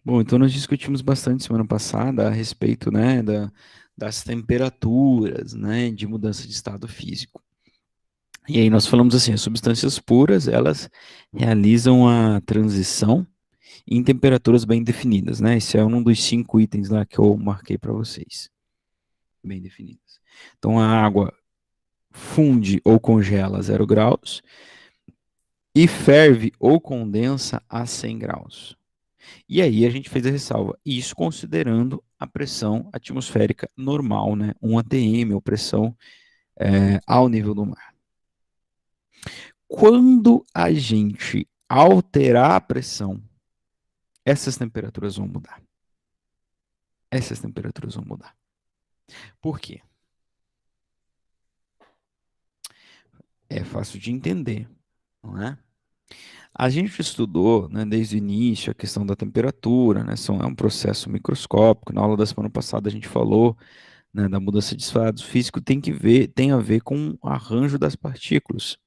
Bom, então nós discutimos bastante semana passada a respeito, né, das temperaturas, né, de mudança de estado físico. E aí nós falamos assim, as substâncias puras, elas realizam a transição em temperaturas bem definidas, né? Esse é um dos 5 itens lá que eu marquei para vocês, bem definidas. Então a água funde ou congela a 0 graus e ferve ou condensa a 100 graus. E aí a gente fez a ressalva, isso considerando a pressão atmosférica normal, né? 1 atm, ou pressão ao nível do mar. Quando a gente alterar a pressão, essas temperaturas vão mudar. Essas temperaturas vão mudar. Por quê? É fácil de entender, não é? A gente estudou, né, desde o início a questão da temperatura, né? É um processo microscópico. Na aula da semana passada a gente falou, né, da mudança de estado físico tem a ver com o arranjo das partículas.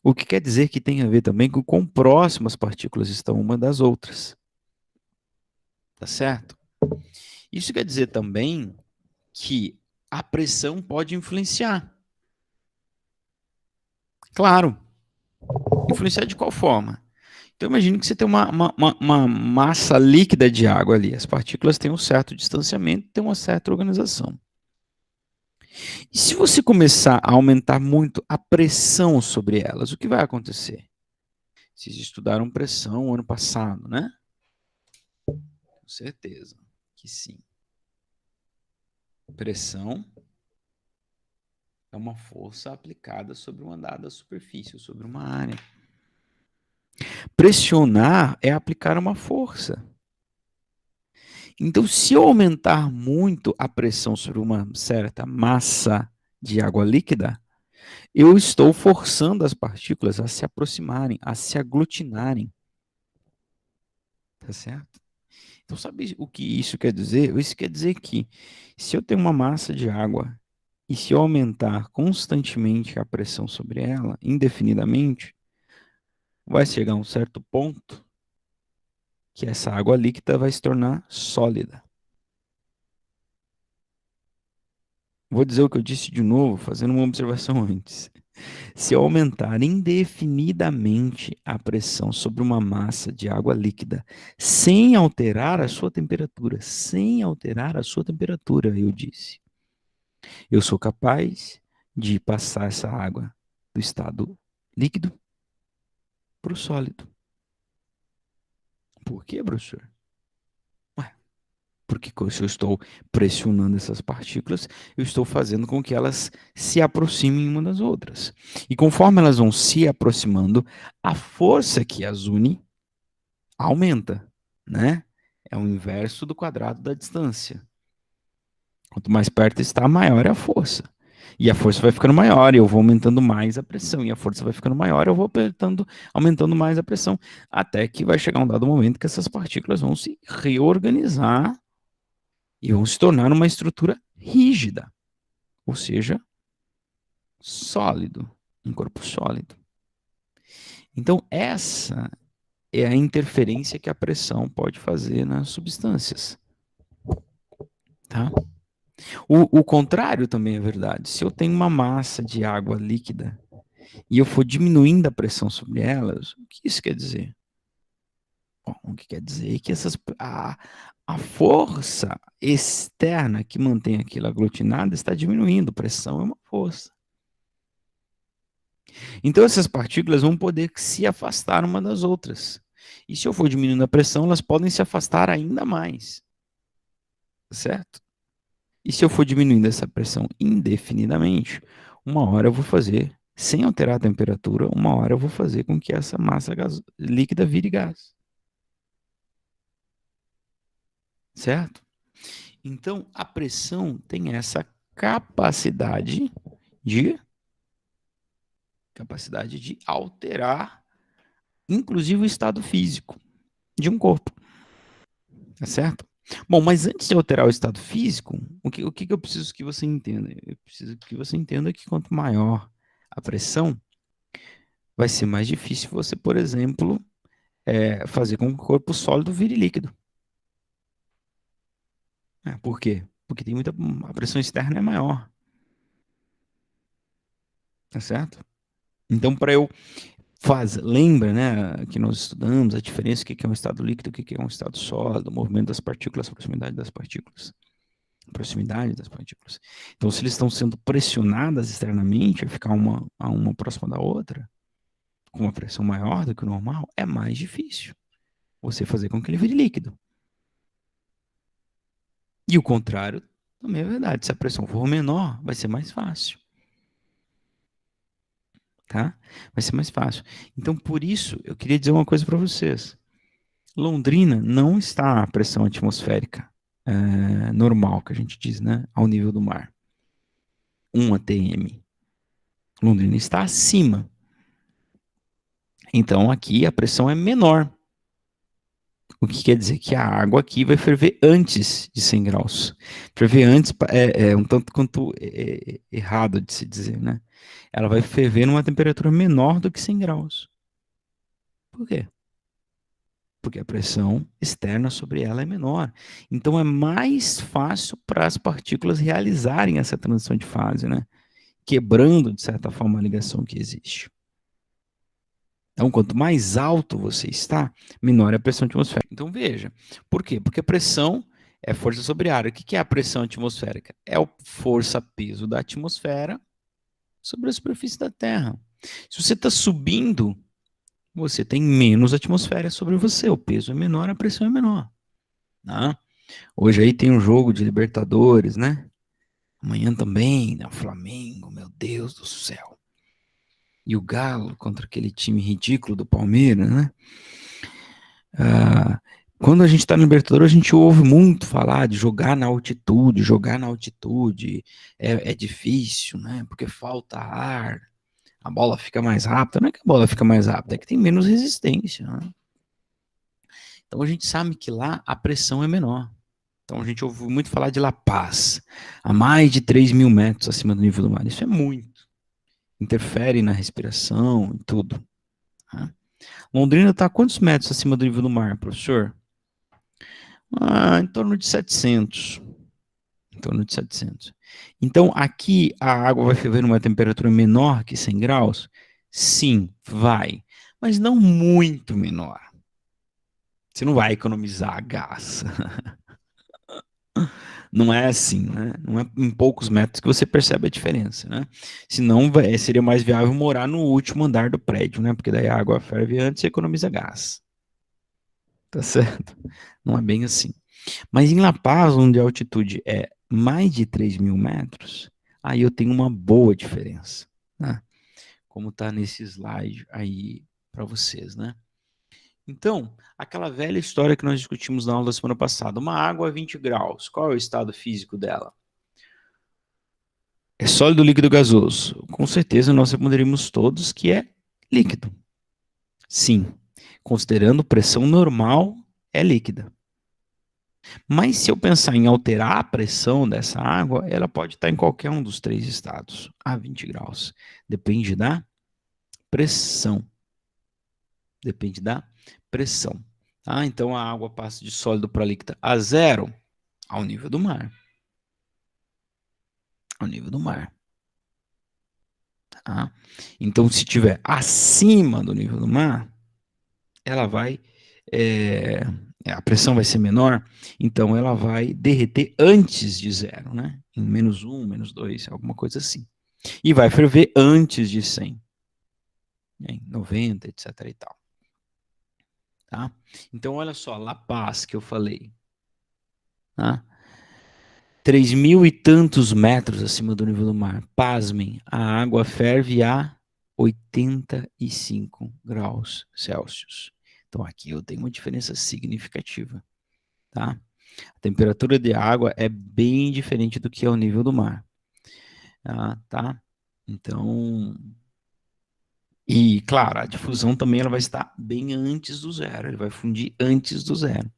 O que quer dizer que tem a ver também com quão próximas as partículas estão uma das outras. Tá certo? Isso quer dizer também que a pressão pode influenciar. Claro, influenciar de qual forma? Então imagine que você tem uma massa líquida de água ali. As partículas têm um certo distanciamento, têm uma certa organização. E se você começar a aumentar muito a pressão sobre elas, o que vai acontecer? Vocês estudaram pressão ano passado, né? Com certeza que sim. Pressão é uma força aplicada sobre uma dada superfície, sobre uma área. Pressionar é aplicar uma força. Então, se eu aumentar muito a pressão sobre uma certa massa de água líquida, eu estou forçando as partículas a se aproximarem, a se aglutinarem. Tá certo? Então, sabe o que isso quer dizer? Isso quer dizer que se eu tenho uma massa de água e se eu aumentar constantemente a pressão sobre ela, indefinidamente, vai chegar a um certo ponto que essa água líquida vai se tornar sólida. Vou dizer o que eu disse de novo, fazendo uma observação antes. Se eu aumentar indefinidamente a pressão sobre uma massa de água líquida, sem alterar a sua temperatura, sem alterar a sua temperatura, eu disse, eu sou capaz de passar essa água do estado líquido para o sólido. Por quê, professor? Ué, porque se eu estou pressionando essas partículas, eu estou fazendo com que elas se aproximem uma das outras. E conforme elas vão se aproximando, a força que as une aumenta, né? É o inverso do quadrado da distância. Quanto mais perto está, maior é a força. E a força vai ficando maior, e eu vou aumentando mais a pressão. E a força vai ficando maior, eu vou aumentando mais a pressão. Até que vai chegar um dado momento que essas partículas vão se reorganizar e vão se tornar uma estrutura rígida. Ou seja, sólido. Um corpo sólido. Então, essa é a interferência que a pressão pode fazer nas substâncias. Tá? O contrário também é verdade. Se eu tenho uma massa de água líquida e eu for diminuindo a pressão sobre elas, o que isso quer dizer? Bom, o que quer dizer é que a força externa que mantém aquilo aglutinado está diminuindo. Pressão é uma força. Então essas partículas vão poder se afastar uma das outras. E se eu for diminuindo a pressão, elas podem se afastar ainda mais. Certo? E se eu for diminuindo essa pressão indefinidamente, uma hora eu vou fazer, sem alterar a temperatura, uma hora eu vou fazer com que essa massa líquida vire gás. Certo? Então, a pressão tem essa de capacidade de alterar, inclusive, o estado físico de um corpo. Tá certo? Bom, mas antes de alterar o estado físico, o que eu preciso que você entenda? Eu preciso que você entenda que quanto maior a pressão, vai ser mais difícil você, por exemplo, fazer com que o corpo sólido vire líquido. Por quê? Porque a pressão externa é maior, tá certo? Então, para eu lembra, né, que nós estudamos a diferença, o que é um estado líquido, o que é um estado sólido, o movimento das partículas, a proximidade das partículas. Proximidade das partículas. Então, se eles estão sendo pressionadas externamente, a ficar uma próxima da outra, com uma pressão maior do que o normal, é mais difícil você fazer com que ele vire líquido. E o contrário também é verdade. Se a pressão for menor, vai ser mais fácil. Tá? Vai ser mais fácil. Então, por isso, eu queria dizer uma coisa para vocês. Londrina não está a pressão atmosférica normal, que a gente diz, né? Ao nível do mar. 1 atm. Londrina está acima. Então, aqui a pressão é menor. O que quer dizer que a água aqui vai ferver antes de 100 graus. Ferver antes é um tanto quanto errado de se dizer, né? Ela vai ferver numa temperatura menor do que 100 graus. Por quê? Porque a pressão externa sobre ela é menor. Então é mais fácil para as partículas realizarem essa transição de fase, né? Quebrando, de certa forma, a ligação que existe. Então, quanto mais alto você está, menor é a pressão atmosférica. Então, veja, por quê? Porque a pressão é força sobre ar. O que é a pressão atmosférica? É a força-peso da atmosfera sobre a superfície da Terra. Se você está subindo, você tem menos atmosfera sobre você. O peso é menor, a pressão é menor. Tá? Hoje aí tem um jogo de Libertadores, né? Amanhã também, né? O Flamengo, meu Deus do céu. E o Galo contra aquele time ridículo do Palmeiras, né? Quando a gente está no Libertadores, a gente ouve muito falar de jogar na altitude é difícil, né? Porque falta ar, a bola fica mais rápida. Não é que a bola fica mais rápida, é que tem menos resistência, né? Então a gente sabe que lá a pressão é menor. Então a gente ouve muito falar de La Paz, a mais de 3.000 metros acima do nível do mar. Isso é muito. Interfere na respiração e tudo. Tá? Londrina está a quantos metros acima do nível do mar, professor? Em torno de 700. Em torno de 700. Então, aqui a água vai ferver numa temperatura menor que 100 graus? Sim, vai. Mas não muito menor. Você não vai economizar gás. Não é assim, né? Não é em poucos metros que você percebe a diferença, né? Senão seria mais viável morar no último andar do prédio, né? Porque daí a água ferve antes e economiza gás. Tá certo? Não é bem assim. Mas em La Paz, onde a altitude é mais de 3.000 metros, aí eu tenho uma boa diferença, né? Como está nesse slide aí para vocês, né? Então, aquela velha história que nós discutimos na aula da semana passada, uma água a 20 graus, qual é o estado físico dela? É sólido, líquido, gasoso? Com certeza nós responderíamos todos que é líquido. Sim, considerando pressão normal, é líquida. Mas se eu pensar em alterar a pressão dessa água, ela pode estar em qualquer um dos três estados, a 20 graus. Depende da pressão. Depende da pressão. Tá? Então a água passa de sólido para líquida a zero, ao nível do mar. Ao nível do mar. Tá? Então, se estiver acima do nível do mar, ela vai. É, a pressão vai ser menor, então ela vai derreter antes de zero, né? Em -1, -2, alguma coisa assim. E vai ferver antes de 100, né? Em 90, etc. e tal. Tá? Então, olha só, La Paz que eu falei. Tá? 3.000 e tantos metros acima do nível do mar. Pasmem, a água ferve a 85 graus Celsius. Então aqui eu tenho uma diferença significativa, tá? A temperatura de água é bem diferente do que é o nível do mar, tá? Então, e claro, a difusão também ela vai estar bem antes do zero, ele vai fundir antes do zero,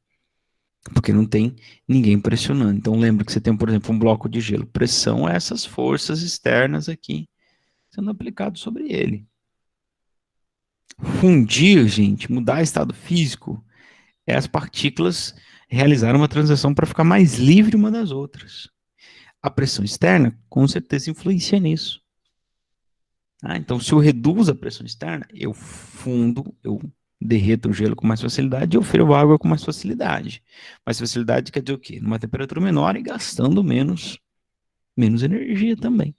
porque não tem ninguém pressionando. Então lembra que você tem, por exemplo, um bloco de gelo. Pressão é essas forças externas aqui sendo aplicado sobre ele. Fundir, gente, mudar estado físico, é as partículas realizar uma transação para ficar mais livre uma das outras. A pressão externa, com certeza, influencia nisso. Então, se eu reduzo a pressão externa, eu fundo, eu derreto o gelo com mais facilidade e eu fervo água com mais facilidade. Mais facilidade quer dizer o quê? Numa temperatura menor e gastando menos energia também.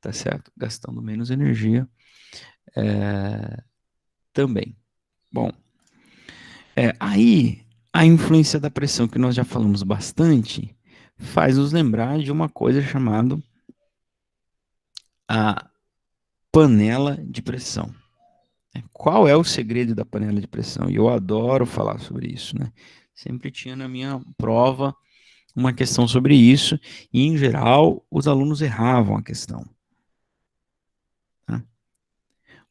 Tá certo? Gastando menos energia também. Bom, aí a influência da pressão, que nós já falamos bastante, faz nos lembrar de uma coisa chamada a panela de pressão. Qual é o segredo da panela de pressão? E eu adoro falar sobre isso, né? Sempre tinha na minha prova uma questão sobre isso, e em geral os alunos erravam a questão. Tá?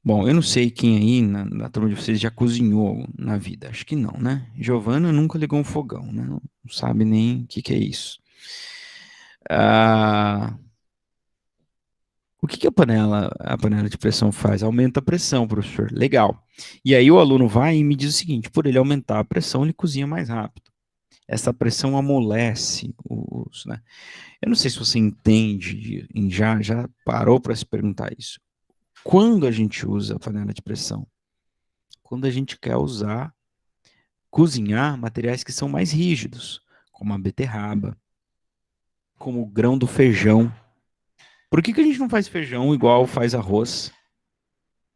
Bom, eu não sei quem aí na turma de vocês já cozinhou na vida, acho que não, né? Giovana nunca ligou um fogão, né? Não sabe nem o que é isso. O que a panela de pressão faz? Aumenta a pressão, professor. Legal. E aí o aluno vai e me diz o seguinte: por ele aumentar a pressão, ele cozinha mais rápido. Essa pressão amolece os, né? Eu não sei se você entende, já parou para se perguntar isso. Quando a gente usa a panela de pressão? Quando a gente quer cozinhar materiais que são mais rígidos, como a beterraba, como o grão do feijão. Por que a gente não faz feijão igual faz arroz?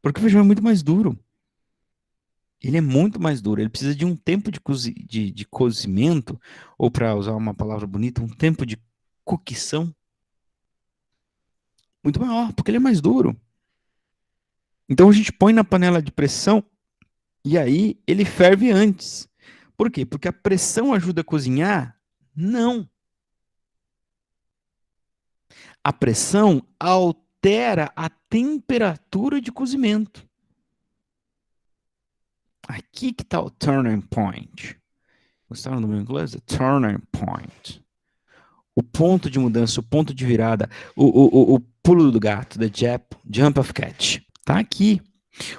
Porque o feijão é muito mais duro. Ele é muito mais duro. Ele precisa de um tempo de cozimento, ou para usar uma palavra bonita, um tempo de cocção muito maior, porque ele é mais duro. Então a gente põe na panela de pressão e aí ele ferve antes. Por quê? Porque a pressão ajuda a cozinhar? Não. A pressão altera a temperatura de cozimento. Aqui que está o turning point. Gostaram do meu inglês? The turning point. O ponto de mudança, o ponto de virada, o pulo do gato, the jump of cat. Está aqui.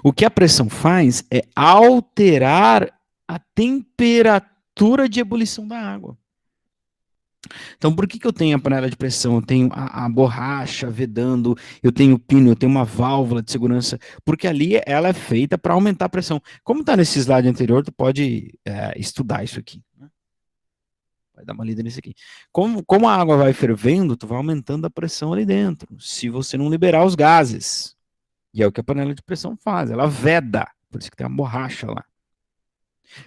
O que a pressão faz é alterar a temperatura de ebulição da água. Então, por que eu tenho a panela de pressão? Eu tenho a borracha vedando, eu tenho o pino, eu tenho uma válvula de segurança, porque ali ela é feita para aumentar a pressão. Como está nesse slide anterior, tu pode estudar isso aqui. Né? Vai dar uma lida nisso aqui. Como a água vai fervendo, tu vai aumentando a pressão ali dentro, se você não liberar os gases. E é o que a panela de pressão faz, ela veda, por isso que tem uma borracha lá.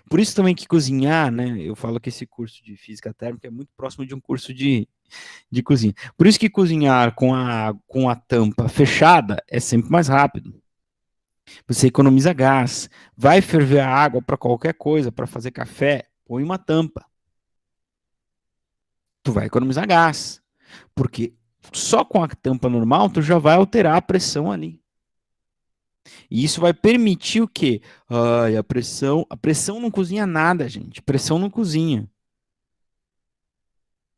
Por isso também que cozinhar, né? Eu falo que esse curso de física térmica é muito próximo de um curso de cozinha. Por isso que cozinhar com a tampa fechada é sempre mais rápido. Você economiza gás. Vai ferver a água para qualquer coisa, para fazer café, põe uma tampa. Tu vai economizar gás. Porque só com a tampa normal, tu já vai alterar a pressão ali. E isso vai permitir o quê? A pressão não cozinha nada, gente. Pressão não cozinha.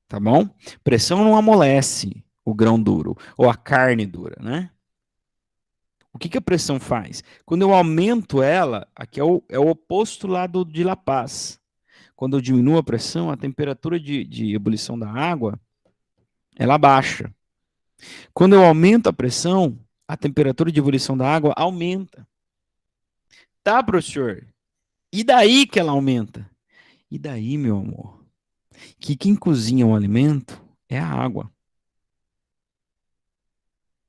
Tá bom? Pressão não amolece o grão duro ou a carne dura, né? O que a pressão faz? Quando eu aumento ela, aqui é o oposto lá de La Paz. Quando eu diminuo a pressão, a temperatura de ebulição da água, ela baixa. Quando eu aumento a pressão, a temperatura de ebulição da água aumenta. Tá, professor? E daí que ela aumenta? E daí, meu amor, que quem cozinha o alimento é a água.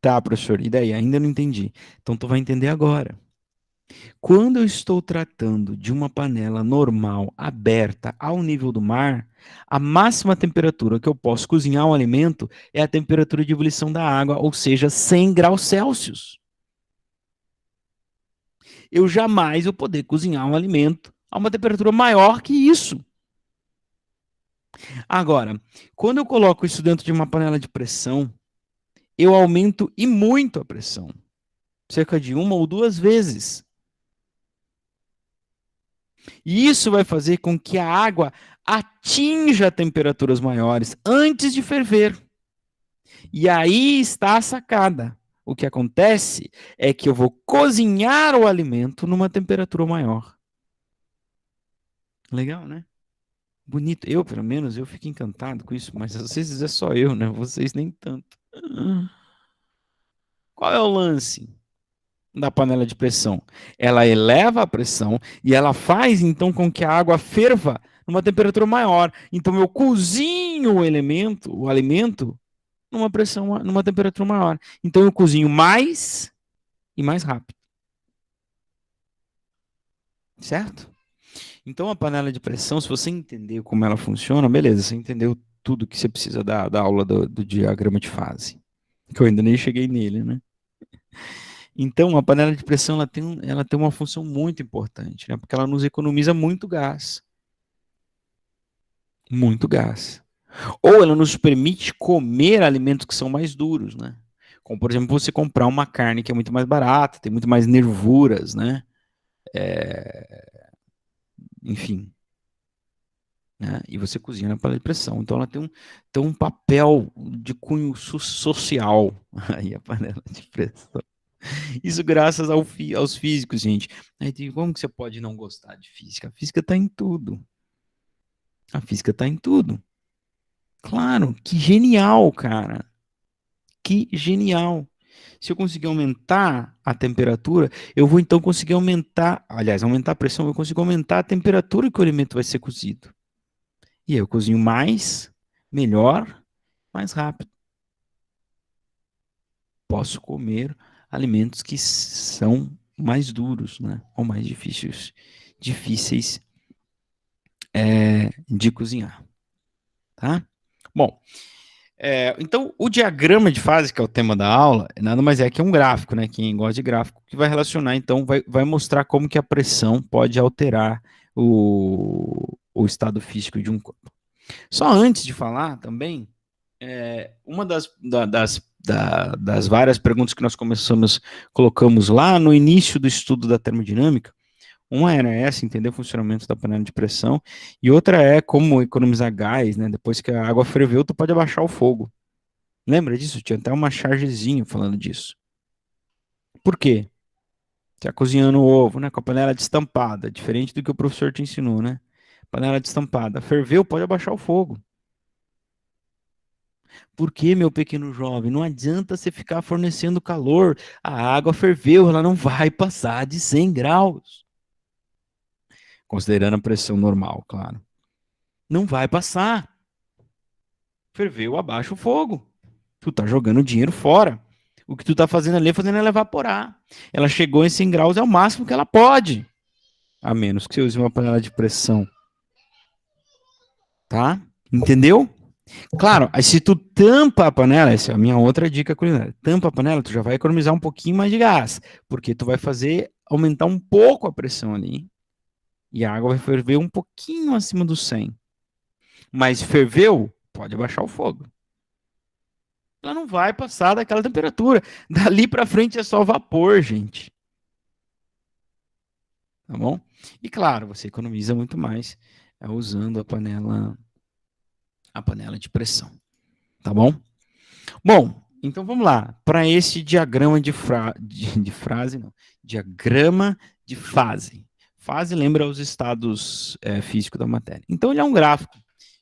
Tá, professor, e daí? Ainda não entendi. Então tu vai entender agora. Quando eu estou tratando de uma panela normal, aberta, ao nível do mar, a máxima temperatura que eu posso cozinhar um alimento é a temperatura de ebulição da água, ou seja, 100 graus Celsius. Eu jamais vou poder cozinhar um alimento a uma temperatura maior que isso. Agora, quando eu coloco isso dentro de uma panela de pressão, eu aumento e muito a pressão, cerca de 1 ou 2 vezes. E isso vai fazer com que a água atinja temperaturas maiores antes de ferver. E aí está a sacada. O que acontece é que eu vou cozinhar o alimento numa temperatura maior. Legal, né? bonito. Eu, pelo menos, eu fico encantado com isso, mas às vezes é só eu, né? Vocês nem tanto. Qual é o lance da panela de pressão? Ela eleva a pressão e ela faz então com que a água ferva numa temperatura maior. Então eu cozinho o elemento, o alimento, numa pressão, numa temperatura maior. Então eu cozinho mais e mais rápido, certo? Então a panela de pressão, se você entender como ela funciona, beleza, você entendeu tudo que você precisa da aula do diagrama de fase, que eu ainda nem cheguei nele, né? Então a panela de pressão ela tem uma função muito importante, né? Porque ela nos economiza muito gás, muito gás. Ou ela nos permite comer alimentos que são mais duros, né? Como por exemplo você comprar uma carne que é muito mais barata, tem muito mais nervuras, né? Enfim, né? E você cozinha na panela de pressão. Então ela tem um papel de cunho social aí a panela de pressão. Isso graças aos físicos, gente. Aí como que você pode não gostar de física? A física está em tudo. A física está em tudo. Claro, que genial, cara. Que genial. Se eu conseguir aumentar a temperatura, eu vou então conseguir aumentar, aliás, aumentar a pressão, eu consigo aumentar a temperatura que o alimento vai ser cozido. E aí eu cozinho mais, melhor, mais rápido. Posso comer alimentos que são mais duros, né? Ou mais difíceis de cozinhar, tá? Bom, então o diagrama de fase, que é o tema da aula, nada mais é que um gráfico, né? Quem gosta de gráfico, que vai relacionar, então, vai mostrar como que a pressão pode alterar o estado físico de um corpo. Só antes de falar também, uma das várias perguntas que nós colocamos lá no início do estudo da termodinâmica, uma era essa, entender o funcionamento da panela de pressão, e outra é como economizar gás, né? Depois que a água ferveu, tu pode abaixar o fogo. Lembra disso? Tinha até uma chargezinho falando disso. Por quê? Tá cozinhando o ovo, né? Com a panela destampada, diferente do que o professor te ensinou, né? Panela destampada. Ferveu, pode abaixar o fogo. Por que, meu pequeno jovem? Não adianta você ficar fornecendo calor. A água ferveu, ela não vai passar de 100 graus. Considerando a pressão normal, claro. Não vai passar. Ferveu, abaixa o fogo. Tu tá jogando dinheiro fora. O que tu tá fazendo ali é fazendo ela evaporar. Ela chegou em 100 graus, é o máximo que ela pode. A menos que você use uma panela de pressão, tá? Entendeu? Claro, aí se tu tampa a panela, essa é a minha outra dica culinária. Tampa a panela, tu já vai economizar um pouquinho mais de gás, porque tu vai fazer aumentar um pouco a pressão ali. E a água vai ferver um pouquinho acima do 100. Mas ferveu, pode abaixar o fogo. Ela não vai passar daquela temperatura. Dali para frente é só vapor, gente. Tá bom? E claro, você economiza muito mais usando a panela de pressão. Tá bom? Bom, então vamos lá. Para esse diagrama de frase, não. Diagrama de fase. Fase lembra os estados físicos da matéria. Então ele é um gráfico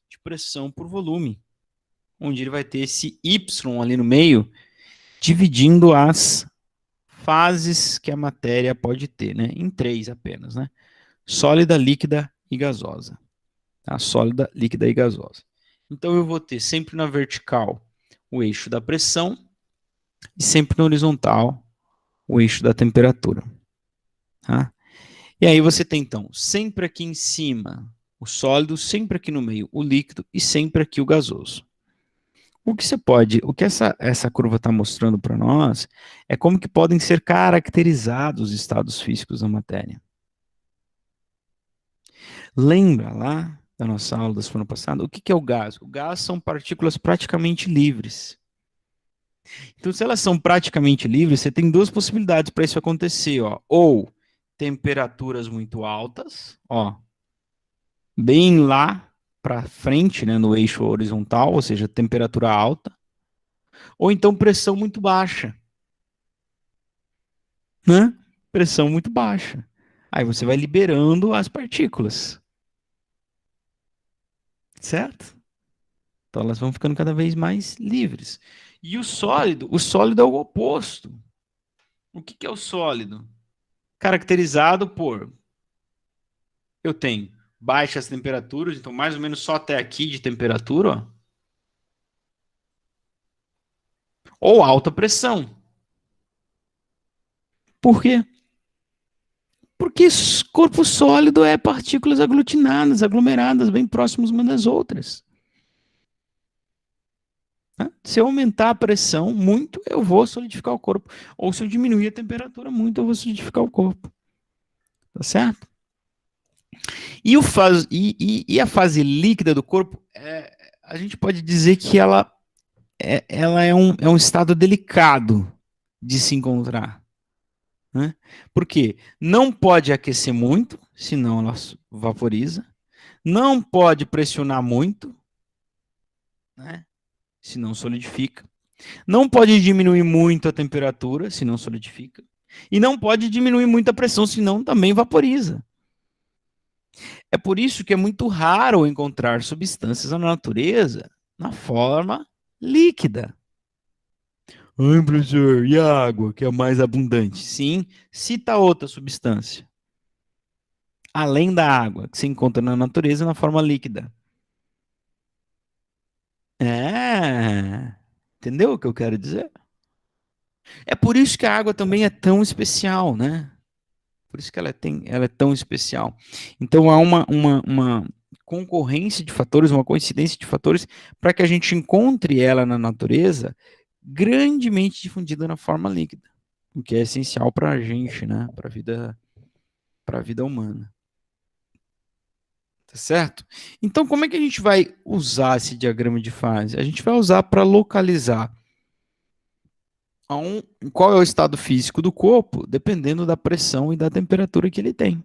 de pressão por volume, onde ele vai ter esse Y ali no meio, dividindo as fases que a matéria pode ter, né? Em três apenas, né? Sólida, líquida e gasosa. Tá? Sólida, líquida e gasosa. Então eu vou ter sempre na vertical o eixo da pressão e sempre na horizontal o eixo da temperatura. Tá? E aí você tem então sempre aqui em cima o sólido, sempre aqui no meio o líquido e sempre aqui o gasoso. O que essa curva está mostrando para nós é como que podem ser caracterizados os estados físicos da matéria. Lembra lá da nossa aula da semana passada? O que é o gás? O gás são partículas praticamente livres. Então, se elas são praticamente livres, você tem duas possibilidades para isso acontecer, ó. Ou temperaturas muito altas, ó, bem lá para frente, né, no eixo horizontal, ou seja, temperatura alta, ou então pressão muito baixa, né? Pressão muito baixa. Aí você vai liberando as partículas. certo? Então elas vão ficando cada vez mais livres. E o sólido é o oposto. O que que é o sólido? Caracterizado por, eu tenho baixas temperaturas, então mais ou menos só até aqui de temperatura, ó, ou alta pressão. Por quê? Porque corpo sólido é partículas aglutinadas, aglomeradas, bem próximas umas das outras. Né? Se eu aumentar a pressão muito, eu vou solidificar o corpo. Ou se eu diminuir a temperatura muito, eu vou solidificar o corpo. Tá certo? E a fase líquida do corpo, a gente pode dizer que ela é um estado delicado de se encontrar. Né? Por quê? Não pode aquecer muito, senão ela vaporiza. Não pode pressionar muito, né? Senão solidifica. Não pode diminuir muito a temperatura, senão solidifica. E não pode diminuir muito a pressão, senão também vaporiza. É por isso que é muito raro encontrar substâncias na natureza na forma líquida. Ai, professor, e a água, que é a mais abundante? Sim, cita outra substância, além da água, que se encontra na natureza na forma líquida. É, entendeu o que eu quero dizer? É por isso que a água também é tão especial, né? Por isso que ela é tão especial. Então há uma concorrência de fatores, uma coincidência de fatores, para que a gente encontre ela na natureza grandemente difundida na forma líquida, o que é essencial para a gente, né? Para a vida humana. Tá certo? Então, como é que a gente vai usar esse diagrama de fase? A gente vai usar para localizar qual é o estado físico do corpo, dependendo da pressão e da temperatura que ele tem.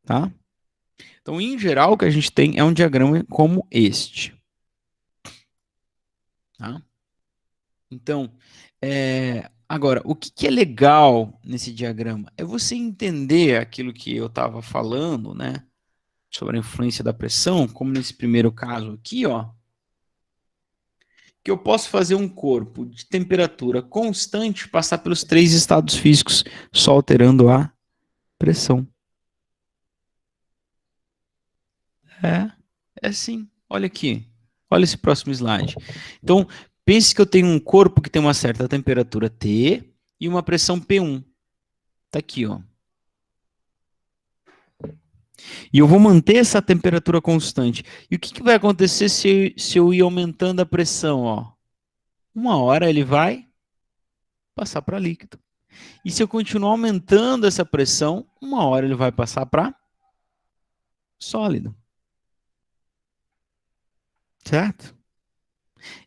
Tá? Então, em geral, o que a gente tem é um diagrama como este. Tá? Então, agora, o que é legal nesse diagrama? É você entender aquilo que eu estava falando, né? Sobre a influência da pressão, como nesse primeiro caso aqui, ó. Que eu posso fazer um corpo de temperatura constante passar pelos três estados físicos, só alterando a pressão. É, é sim. Olha aqui. Olha esse próximo slide. Então, pense que eu tenho um corpo que tem uma certa temperatura T e uma pressão P1. Tá aqui, ó. E eu vou manter essa temperatura constante. E o que, que vai acontecer se eu ir aumentando a pressão, ó? Uma hora ele vai passar para líquido. E se eu continuar aumentando essa pressão, uma hora ele vai passar para sólido. Certo?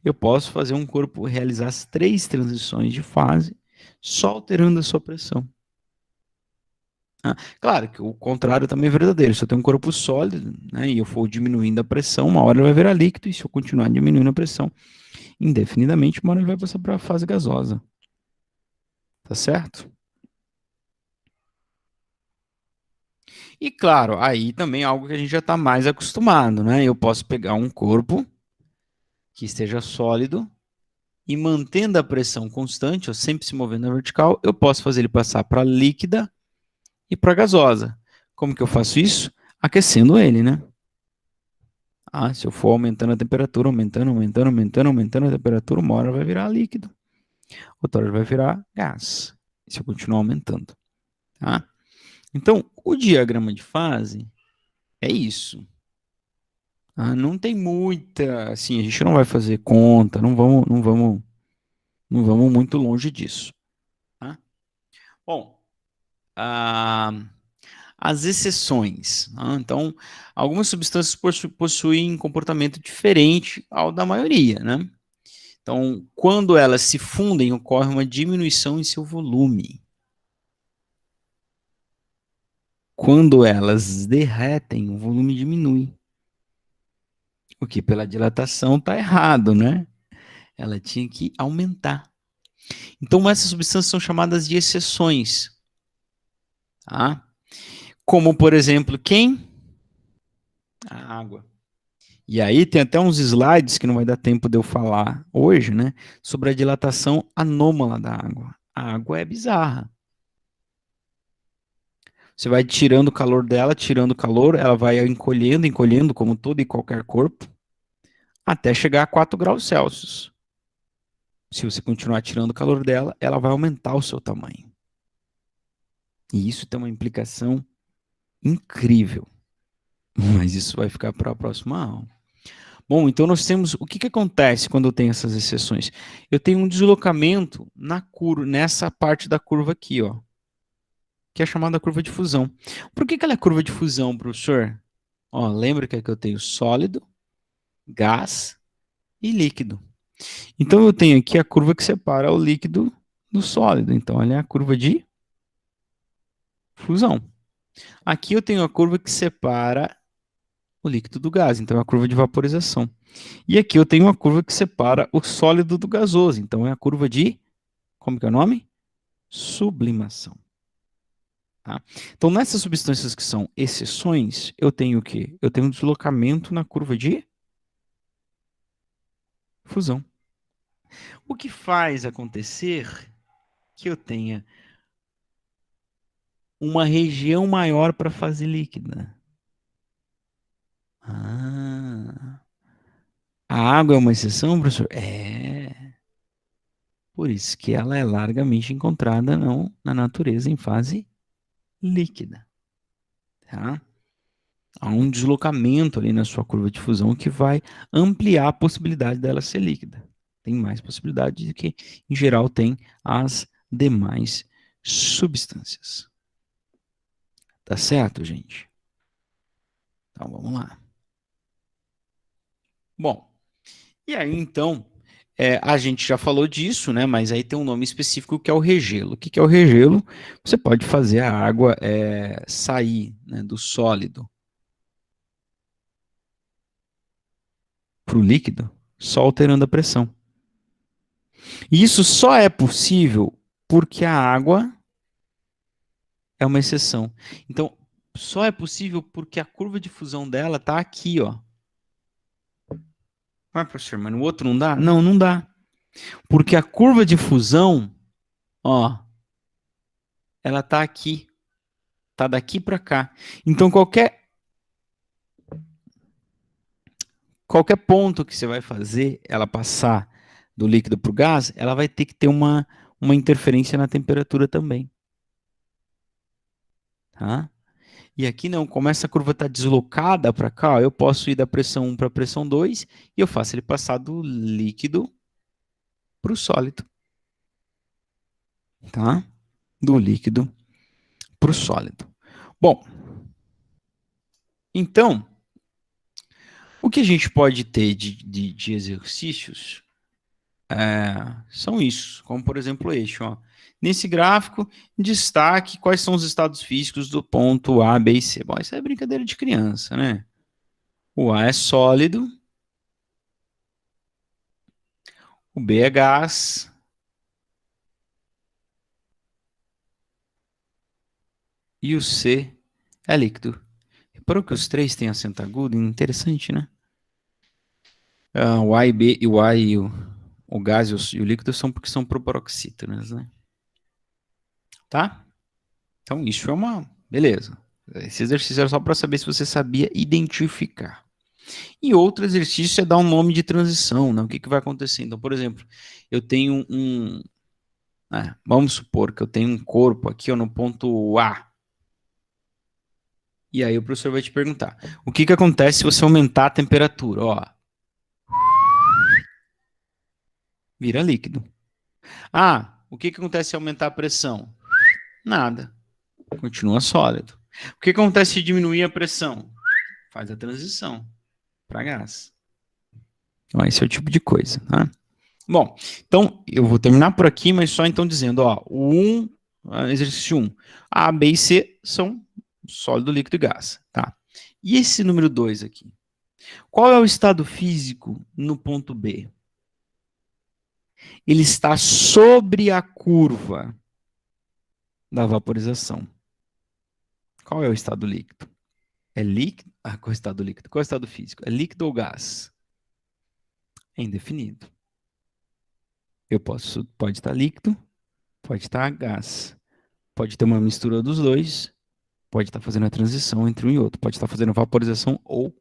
Eu posso fazer um corpo realizar as três transições de fase só alterando a sua pressão. Claro que o contrário também é verdadeiro. Se eu tenho um corpo sólido, né, e eu for diminuindo a pressão, uma hora ele vai virar líquido, e se eu continuar diminuindo a pressão indefinidamente, uma hora ele vai passar para a fase gasosa. Tá certo? E claro, aí também é algo que a gente já está mais acostumado, né? Eu posso pegar um corpo que esteja sólido e mantendo a pressão constante, ou sempre se movendo na vertical, eu posso fazer ele passar para líquida e para gasosa. Como que eu faço isso? Aquecendo ele, né? Se eu for aumentando a temperatura, aumentando a temperatura, uma hora vai virar líquido, outra hora vai virar gás, se eu continuar aumentando. Tá? Então, o diagrama de fase é isso. Não tem muita, assim, a gente não vai fazer conta, não vamos muito longe disso. Tá? Bom, as exceções. Então, algumas substâncias possuem comportamento diferente ao da maioria, né? Então, quando elas se fundem, ocorre uma diminuição em seu volume. Quando elas derretem, o volume diminui. O que pela dilatação está errado, né? Ela tinha que aumentar. Então, essas substâncias são chamadas de exceções. Tá? Como, por exemplo, quem? A água. E aí tem até uns slides que não vai dar tempo de eu falar hoje, né? Sobre a dilatação anômala da água. A água é bizarra. Você vai tirando o calor dela, tirando o calor, ela vai encolhendo, encolhendo, como todo e qualquer corpo, até chegar a 4 graus Celsius. Se você continuar tirando o calor dela, ela vai aumentar o seu tamanho. E isso tem uma implicação incrível. Mas isso vai ficar para a próxima aula. Bom, então nós temos. O que, que acontece quando eu tenho essas exceções? Eu tenho um deslocamento na curva, nessa parte da curva aqui, ó, que é chamada curva de fusão. Por que, que ela é curva de fusão, professor? Ó, lembra que eu tenho sólido, gás e líquido. Então eu tenho aqui a curva que separa o líquido do sólido. Então ela é a curva de fusão. Aqui eu tenho a curva que separa o líquido do gás, então é a curva de vaporização. E aqui eu tenho uma curva que separa o sólido do gasoso, então é a curva de, como que é o nome? Sublimação. Tá? Então nessas substâncias que são exceções, eu tenho o quê? Eu tenho um deslocamento na curva de fusão. O que faz acontecer que eu tenha uma região maior para fase líquida. Ah, a água é uma exceção, professor? É. Por isso que ela é largamente encontrada não, na natureza em fase líquida. Tá? Há um deslocamento ali na sua curva de fusão que vai ampliar a possibilidade dela ser líquida. Tem mais possibilidade do que, em geral, tem as demais substâncias. Tá certo, gente? Então vamos lá. Bom, e aí então, a gente já falou disso, né? Mas aí tem um nome específico que é o regelo. O que, que é o regelo? Você pode fazer a água sair, né, do sólido para o líquido só alterando a pressão. E isso só é possível porque a água é uma exceção. Então, só é possível porque a curva de fusão dela está aqui, ó. Ah, professor, mas no outro não dá? Não, não dá. Porque a curva de fusão, ó, ela está aqui. Tá daqui para cá. Então, qualquer ponto que você vai fazer ela passar do líquido para o gás, ela vai ter que ter uma interferência na temperatura também. Tá? E aqui não, como essa curva está deslocada para cá, ó, eu posso ir da pressão 1 para a pressão 2 e eu faço ele passar do líquido para o sólido. Tá? Do líquido para o sólido. Bom, então, o que a gente pode ter de exercícios são isso, como por exemplo este. Ó. Nesse gráfico, destaque quais são os estados físicos do ponto A, B e C. Bom, isso é brincadeira de criança, né? O A é sólido, o B é gás, e o C é líquido. Reparou que os três têm acento agudo? Interessante, né? O A e B, e o A e o gás e o líquido são porque são proparoxítonas, né? Tá? Então, isso é uma... Beleza. Esse exercício era só para saber se você sabia identificar. E outro exercício é dar um nome de transição, né? O que, que vai acontecer? Então, por exemplo, eu tenho vamos supor que eu tenho um corpo aqui ó, no ponto A. E aí o professor vai te perguntar, o que, que acontece se você aumentar a temperatura? Ó, vira líquido. Ah, o que, que acontece se aumentar a pressão? Nada, continua sólido. O que acontece se diminuir a pressão? Faz a transição para gás. Então, esse é o tipo de coisa, tá? Bom, então eu vou terminar por aqui, mas só então dizendo, ó, exercício 1, A, B e C são sólido, líquido e gás, tá? E esse número 2 aqui? Qual é o estado físico no ponto B? Ele está sobre a curva da vaporização. Qual é o estado líquido? É líquido? Ah, qual é o estado líquido? Qual é o estado físico? É líquido ou gás? É indefinido. Pode estar líquido, pode estar gás. Pode ter uma mistura dos dois, pode estar fazendo a transição entre um e outro. Pode estar fazendo vaporização ou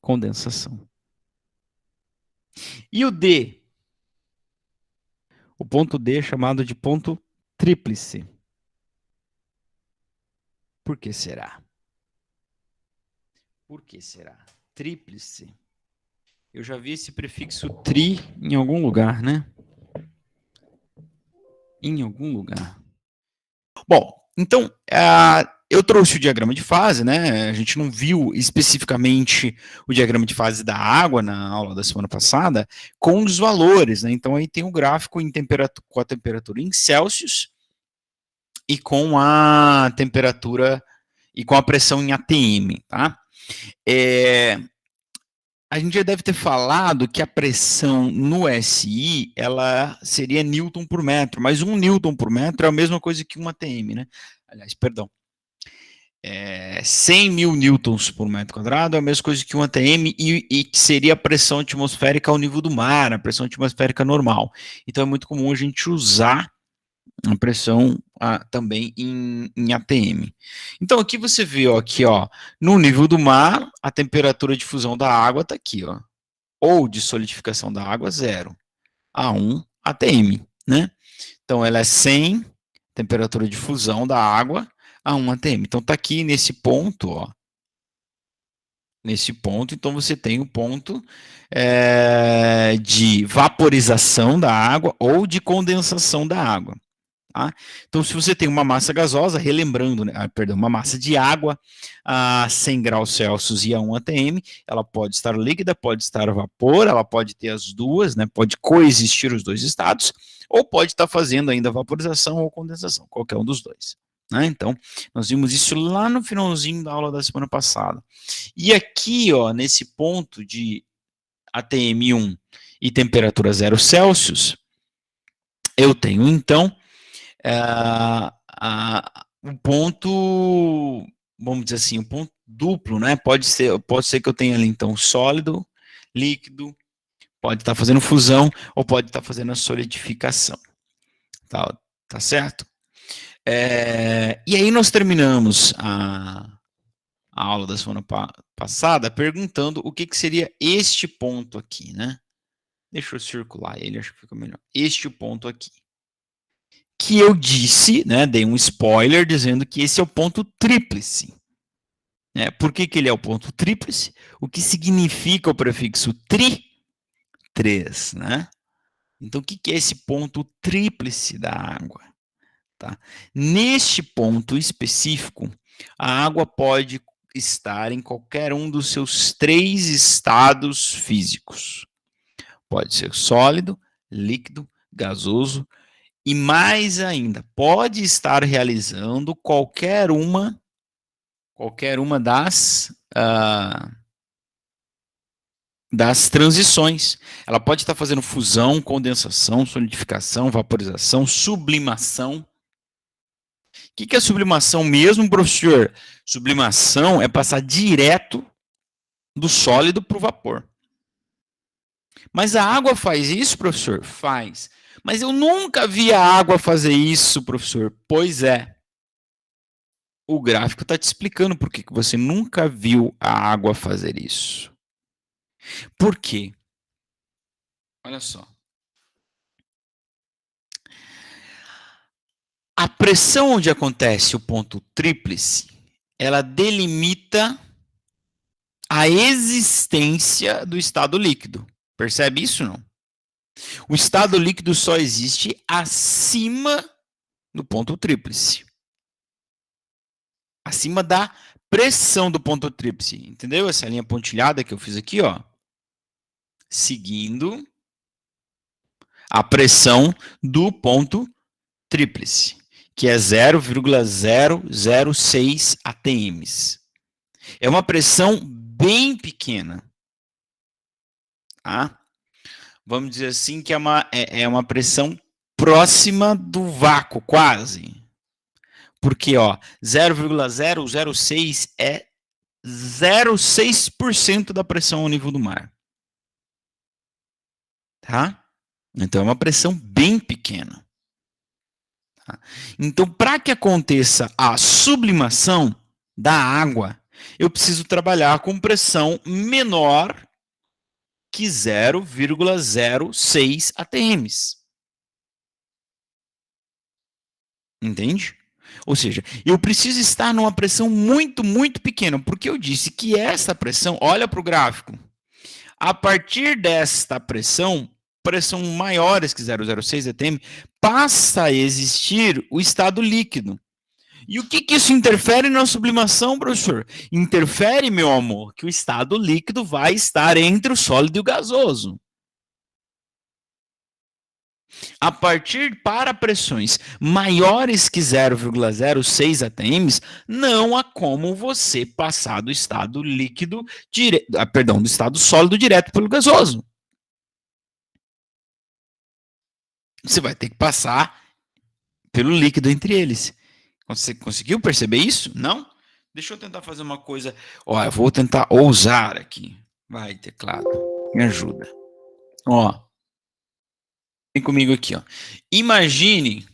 condensação. E o D? O ponto D é chamado de ponto tríplice. Por que será? Por que será? Tríplice. Eu já vi esse prefixo tri em algum lugar, né? Em algum lugar. Bom, então, eu trouxe o diagrama de fase, né? A gente não viu especificamente o diagrama de fase da água na aula da semana passada, com os valores, né? Então, aí tem o gráfico em com a temperatura em Celsius e com a temperatura e com a pressão em ATM, tá? A gente já deve ter falado que a pressão no SI, ela seria Newton por metro, mas 1 Newton por metro é a mesma coisa que 1 ATM, né? Aliás, perdão. 100 mil newtons por metro quadrado é a mesma coisa que 1 ATM e que seria a pressão atmosférica ao nível do mar, a pressão atmosférica normal. Então é muito comum a gente usar a pressão também em ATM. Então aqui você vê, ó, aqui, ó, no nível do mar, a temperatura de fusão da água está aqui, ó, ou de solidificação da água, 0 a 1 ATM, né? Então ela é 100, temperatura de fusão da água, a 1 ATM. Então está aqui nesse ponto, ó, nesse ponto, então você tem o ponto de vaporização da água ou de condensação da água. Tá? Então, se você tem uma massa gasosa, relembrando, né, perdão, uma massa de água a 100 graus Celsius e a 1 atm, ela pode estar líquida, pode estar a vapor, ela pode ter as duas, né, pode coexistir os dois estados, ou pode estar fazendo ainda vaporização ou condensação, qualquer um dos dois. Né? Então, nós vimos isso lá no finalzinho da aula da semana passada. E aqui, ó, nesse ponto de ATM1 e temperatura 0 Celsius, eu tenho, então, um ponto, vamos dizer assim, um ponto duplo, né? Pode ser que eu tenha ali, então, sólido, líquido, pode estar fazendo fusão ou pode estar fazendo a solidificação. Tá certo? E aí nós terminamos a aula da semana passada perguntando o que seria este ponto aqui, né? Deixa eu circular ele, acho que fica melhor. Este ponto aqui. Que eu disse, né, dei um spoiler dizendo que esse é o ponto tríplice. Por que ele é o ponto tríplice? O que significa o prefixo tri? 3, né? Então, o que é esse ponto tríplice da água? Tá? Neste ponto específico, a água pode estar em qualquer um dos seus 3 estados físicos. Pode ser sólido, líquido, gasoso, e mais ainda, pode estar realizando qualquer uma das transições. Ela pode estar fazendo fusão, condensação, solidificação, vaporização, sublimação. O que é sublimação mesmo, professor? Sublimação é passar direto do sólido para o vapor. Mas a água faz isso, professor? Faz. Mas eu nunca vi a água fazer isso, professor. Pois é. O gráfico está te explicando por que você nunca viu a água fazer isso. Por quê? Olha só. A pressão onde acontece o ponto tríplice, ela delimita a existência do estado líquido. Percebe isso, não? O estado líquido só existe acima do ponto tríplice. Acima da pressão do ponto tríplice. Entendeu? Essa linha pontilhada que eu fiz aqui, ó. Seguindo a pressão do ponto tríplice, que é 0,006 atms. É uma pressão bem pequena. Tá? Vamos dizer assim que é uma pressão próxima do vácuo, quase. Porque 0,006 é 0,06% da pressão ao nível do mar. Tá? Então, é uma pressão bem pequena. Tá? Então, para que aconteça a sublimação da água, eu preciso trabalhar com pressão menor que 0,06 atms. Entende? Ou seja, eu preciso estar numa pressão muito, muito pequena, porque eu disse que essa pressão, olha para o gráfico, a partir desta pressão maiores que 0,06 atm, passa a existir o estado líquido. E o que isso interfere na sublimação, professor? Interfere, meu amor, que o estado líquido vai estar entre o sólido e o gasoso. A partir para pressões maiores que 0,06 atms, não há como você passar do estado líquido, do estado sólido direto pelo gasoso. Você vai ter que passar pelo líquido entre eles. Você conseguiu perceber isso? Não? Deixa eu tentar fazer uma coisa. Ó, eu vou tentar ousar aqui. Vai, teclado, me ajuda. Ó, vem comigo aqui, ó. Imagine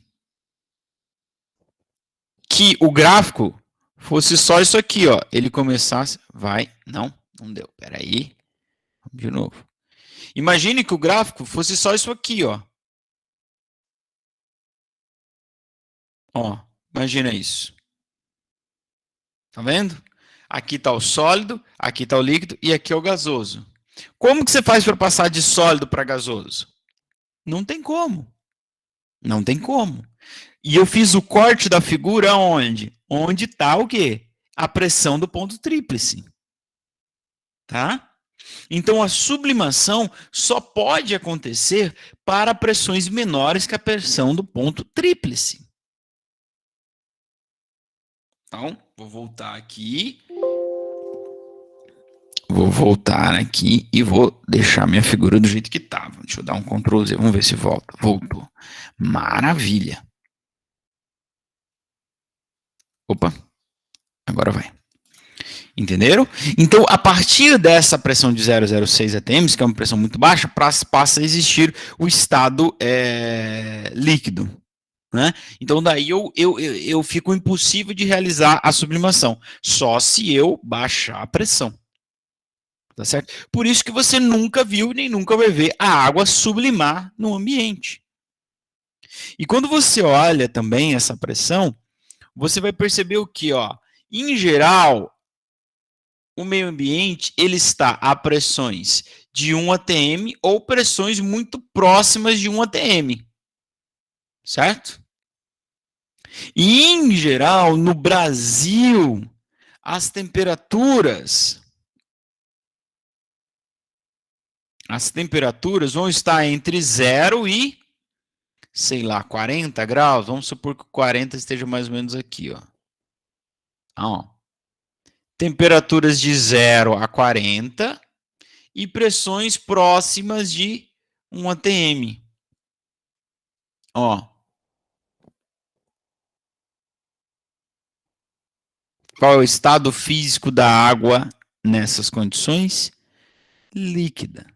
que o gráfico fosse só isso aqui, ó. Ele começasse... Vai, não deu. Peraí. De novo. Imagine que o gráfico fosse só isso aqui, ó. Ó, imagina isso. Tá vendo? Aqui está o sólido, aqui está o líquido e aqui é o gasoso. Como que você faz para passar de sólido para gasoso? Não tem como. Não tem como. E eu fiz o corte da figura onde? Onde está o quê? A pressão do ponto tríplice. Tá? Então, a sublimação só pode acontecer para pressões menores que a pressão do ponto tríplice. Então, vou voltar aqui. Vou voltar aqui e vou deixar minha figura do jeito que estava. Deixa eu dar um Ctrl Z, vamos ver se volta. Voltou. Maravilha. Opa, agora vai. Entenderam? Então, a partir dessa pressão de 0,06 atms, que é uma pressão muito baixa, passa a existir o estado líquido. Né? Então, daí eu fico impossível de realizar a sublimação, só se eu baixar a pressão. Tá certo? Por isso que você nunca viu nem nunca vai ver a água sublimar no ambiente. E quando você olha também essa pressão, você vai perceber o que, ó, em geral, o meio ambiente ele está a pressões de 1 atm ou pressões muito próximas de 1 atm. Certo? E, em geral, no Brasil, as temperaturas vão estar entre 0 e, sei lá, 40 graus. Vamos supor que o 40 esteja mais ou menos aqui, ó. Ó. Temperaturas de 0 a 40 e pressões próximas de 1 atm. Ó. Qual é o estado físico da água nessas condições? Líquida.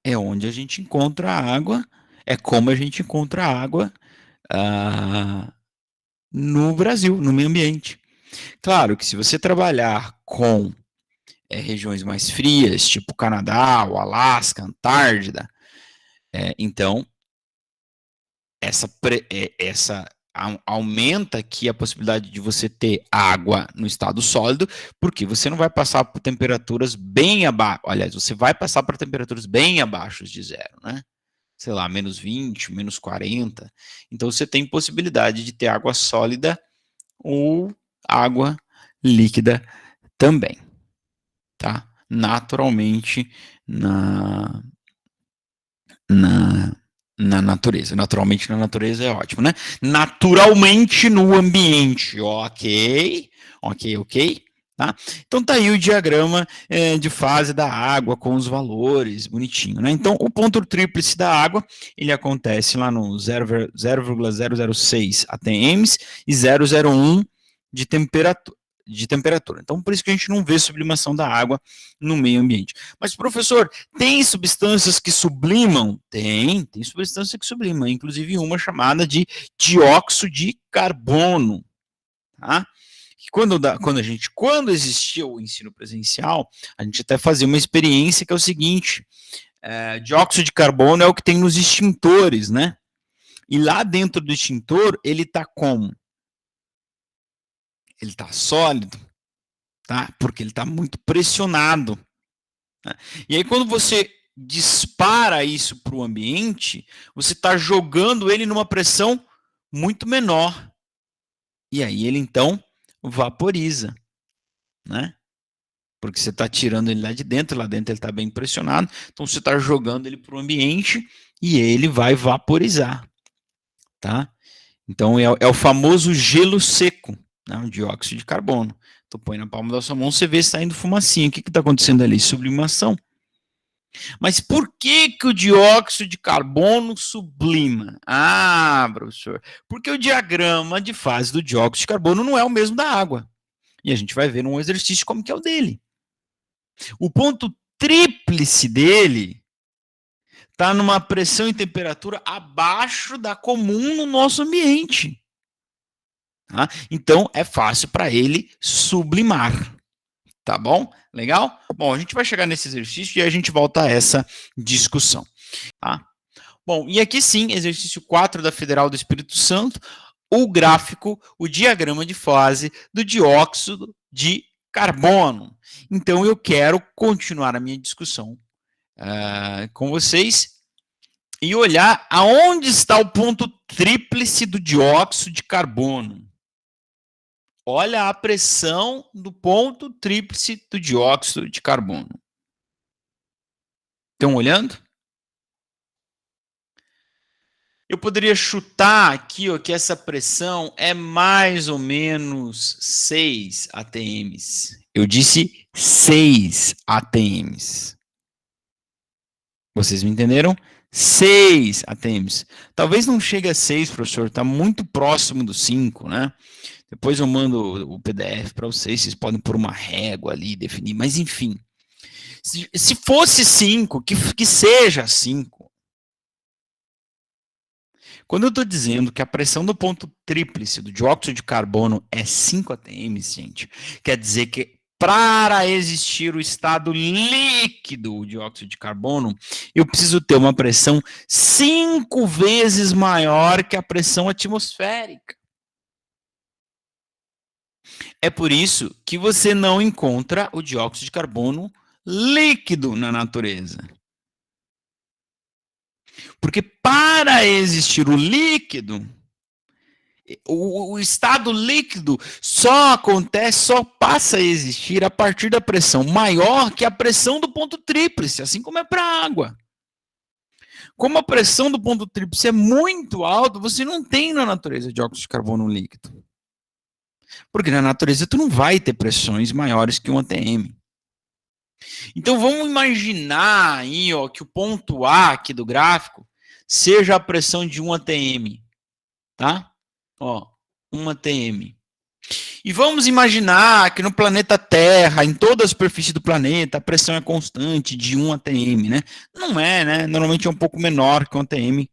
É onde a gente encontra a água, é como a gente encontra a água no Brasil, no meio ambiente. Claro que se você trabalhar com regiões mais frias, tipo Canadá, o Alasca, Antártida, então essa aumenta aqui a possibilidade de você ter água no estado sólido, porque você não vai passar por temperaturas bem abaixo, aliás, você vai passar por temperaturas bem abaixo de zero, né? Sei lá, menos 20, menos 40. Então, você tem possibilidade de ter água sólida ou água líquida também, tá? Naturalmente, na natureza. Naturalmente na natureza é ótimo, né? Naturalmente no ambiente, ok? Tá? Então tá aí o diagrama de fase da água com os valores, bonitinho, né? Então o ponto tríplice da água, ele acontece lá no 0,006 atms e 0,01 de temperatura. de temperatura. Então, por isso que a gente não vê sublimação da água no meio ambiente. Mas, professor, tem substâncias que sublimam? Tem substância que sublima, inclusive uma chamada de dióxido de carbono, tá? Quando existia o ensino presencial, a gente até fazia uma experiência que é o seguinte: dióxido de carbono é o que tem nos extintores, né? E lá dentro do extintor, ele está como? Ele está sólido, tá? Porque ele está muito pressionado. Né? E aí, quando você dispara isso para o ambiente, você está jogando ele numa pressão muito menor. E aí ele, então, vaporiza, né? Porque você está tirando ele lá dentro ele está bem pressionado, então você está jogando ele para o ambiente e ele vai vaporizar, tá? Então é o famoso gelo seco, né, o dióxido de carbono. Então põe na palma da sua mão, você vê saindo fumacinha. O que está acontecendo ali? Sublimação. Mas por que o dióxido de carbono sublima? Ah, professor, porque o diagrama de fase do dióxido de carbono não é o mesmo da água. E a gente vai ver num exercício como que é o dele. O ponto tríplice dele está numa pressão e temperatura abaixo da comum no nosso ambiente. Tá? Então, é fácil para ele sublimar. Tá bom? Legal? Bom, a gente vai chegar nesse exercício e a gente volta a essa discussão. Tá? Bom, e aqui sim, exercício 4 da Federal do Espírito Santo, o gráfico, o diagrama de fase do dióxido de carbono. Então, eu quero continuar a minha discussão com vocês e olhar aonde está o ponto tríplice do dióxido de carbono. Olha a pressão do ponto tríplice do dióxido de carbono. Estão olhando? Eu poderia chutar aqui ó, que essa pressão é mais ou menos 6 atms. Eu disse 6 atms. Vocês me entenderam? 6 atms. Talvez não chegue a 6, professor, está muito próximo do 5, né? Depois eu mando o PDF para vocês podem pôr uma régua ali e definir, mas enfim. Se fosse 5, que seja 5. Quando eu estou dizendo que a pressão do ponto tríplice do dióxido de carbono é 5 atm, gente, quer dizer que para existir o estado líquido do dióxido de carbono, eu preciso ter uma pressão 5 vezes maior que a pressão atmosférica. É por isso que você não encontra o dióxido de carbono líquido na natureza. Porque para existir o líquido, o estado líquido só acontece, só passa a existir a partir da pressão maior que a pressão do ponto tríplice, assim como é para a água. Como a pressão do ponto tríplice é muito alta, você não tem na natureza dióxido de carbono líquido. Porque na natureza tu não vai ter pressões maiores que 1 atm. Então vamos imaginar aí, ó, que o ponto A aqui do gráfico seja a pressão de 1 atm, tá? Ó, 1 atm. E vamos imaginar que no planeta Terra, em toda a superfície do planeta, a pressão é constante de 1 atm, né? Não é, né? Normalmente é um pouco menor que 1 atm.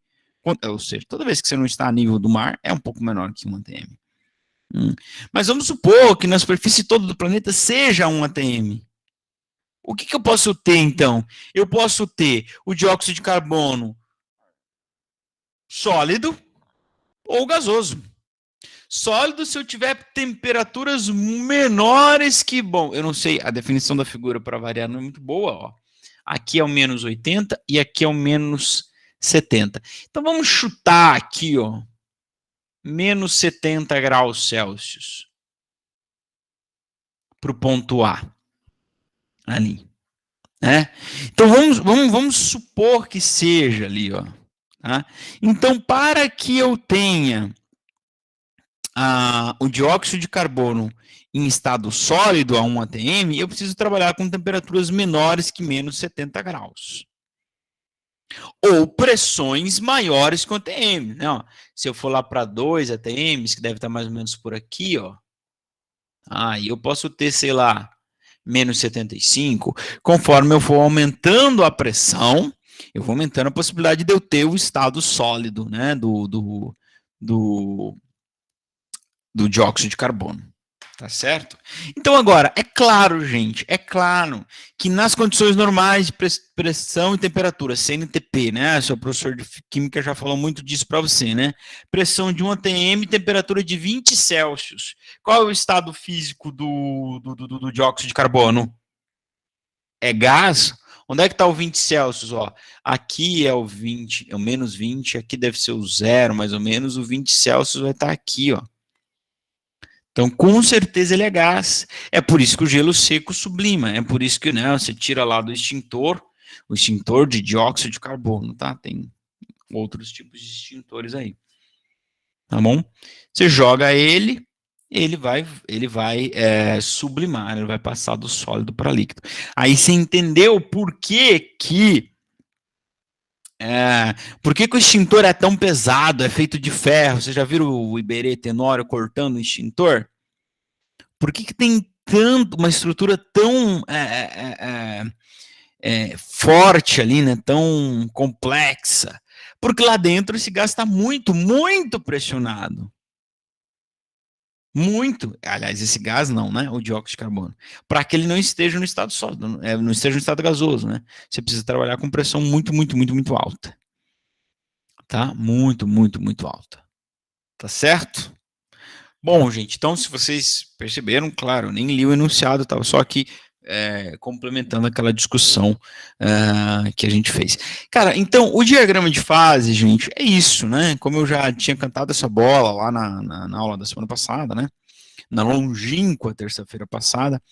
Ou seja, toda vez que você não está a nível do mar, é um pouco menor que 1 atm. Mas vamos supor que na superfície toda do planeta seja 1 atm. O que eu posso ter, então? Eu posso ter o dióxido de carbono sólido ou gasoso. Sólido se eu tiver temperaturas menores que, bom, eu não sei, a definição da figura para variar não é muito boa, ó. Aqui é o menos 80 e aqui é o menos 70. Então vamos chutar aqui, ó, menos 70 graus Celsius para o ponto A, ali. Né? Então vamos supor que seja ali, ó. Tá? Então, para que eu tenha o dióxido de carbono em estado sólido a 1 atm, eu preciso trabalhar com temperaturas menores que menos 70 graus. Ou pressões maiores que 1 atm. Né? Se eu for lá para 2 atm, que deve estar mais ou menos por aqui, ó, Aí eu posso ter, sei lá, menos 75. Conforme eu for aumentando a pressão, eu vou aumentando a possibilidade de eu ter o estado sólido, né, do, do dióxido de carbono. Tá certo? Então, agora, é claro, gente, é claro que nas condições normais de pressão e temperatura, CNTP, né? Seu professor de química já falou muito disso para você, né? Pressão de 1 atm, temperatura de 20 Celsius. Qual é o estado físico do dióxido de carbono? É gás? Onde é que está o 20 Celsius? Ó, aqui é o 20, é o menos 20, aqui deve ser o zero, mais ou menos, o 20 Celsius vai estar aqui, ó. Então, com certeza ele é gás. É por isso que o gelo seco sublima. É por isso que, né, você tira lá do extintor, o extintor de dióxido de carbono, tá? Tem outros tipos de extintores aí. Tá bom? Você joga ele, ele vai sublimar, ele vai passar do sólido para líquido. Aí você entendeu por que o extintor é tão pesado, é feito de ferro? Você já viu o Iberê Tenório cortando o extintor? Por que tem tanto, uma estrutura tão forte ali, né? Tão complexa? Porque lá dentro esse gás está muito, muito pressionado. Muito. Aliás, esse gás não, né? O dióxido de carbono. Para que ele não esteja no estado sólido, não esteja no estado gasoso, né? Você precisa trabalhar com pressão muito, muito, muito, muito alta. Tá? Muito, muito, muito alta. Tá certo? Bom, gente, então se vocês perceberam, claro, eu nem li o enunciado, estava só aqui complementando aquela discussão que a gente fez. Cara, então, o diagrama de fase, gente, é isso, né? Como eu já tinha cantado essa bola lá na aula da semana passada, né? Na longínqua terça-feira passada,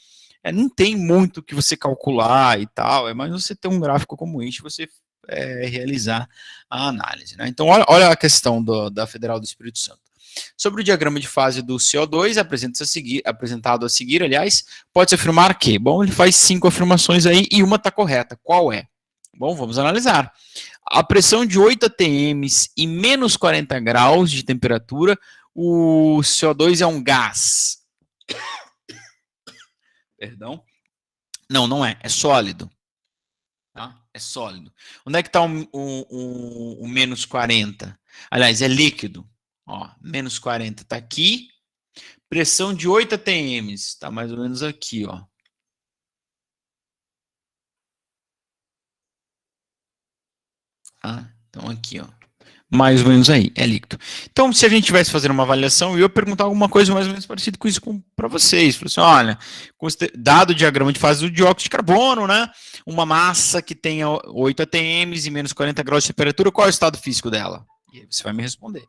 não tem muito o que você calcular e tal, é mais você ter um gráfico como este, você realizar a análise, né? Então, olha a questão da Federal do Espírito Santo. Sobre o diagrama de fase do CO2, apresentado a seguir, aliás, pode-se afirmar que, bom, ele faz 5 afirmações aí e uma está correta. Qual é? Bom, vamos analisar. A pressão de 8 atm e menos 40 graus de temperatura, o CO2 é um gás. Perdão? Não, não é. É sólido. Tá? É sólido. Onde é que está o menos 40? Aliás, é líquido. Ó, menos 40 está aqui. Pressão de 8 atm. Está mais ou menos aqui, ó. Tá? Então, aqui, ó. Mais ou menos aí, é líquido. Então, se a gente tivesse fazendo uma avaliação, eu ia perguntar alguma coisa mais ou menos parecida com isso para vocês. Falei assim, olha, dado o diagrama de fase do dióxido de carbono, né? Uma massa que tenha 8 atm e menos 40 graus de temperatura, qual é o estado físico dela? E aí você vai me responder.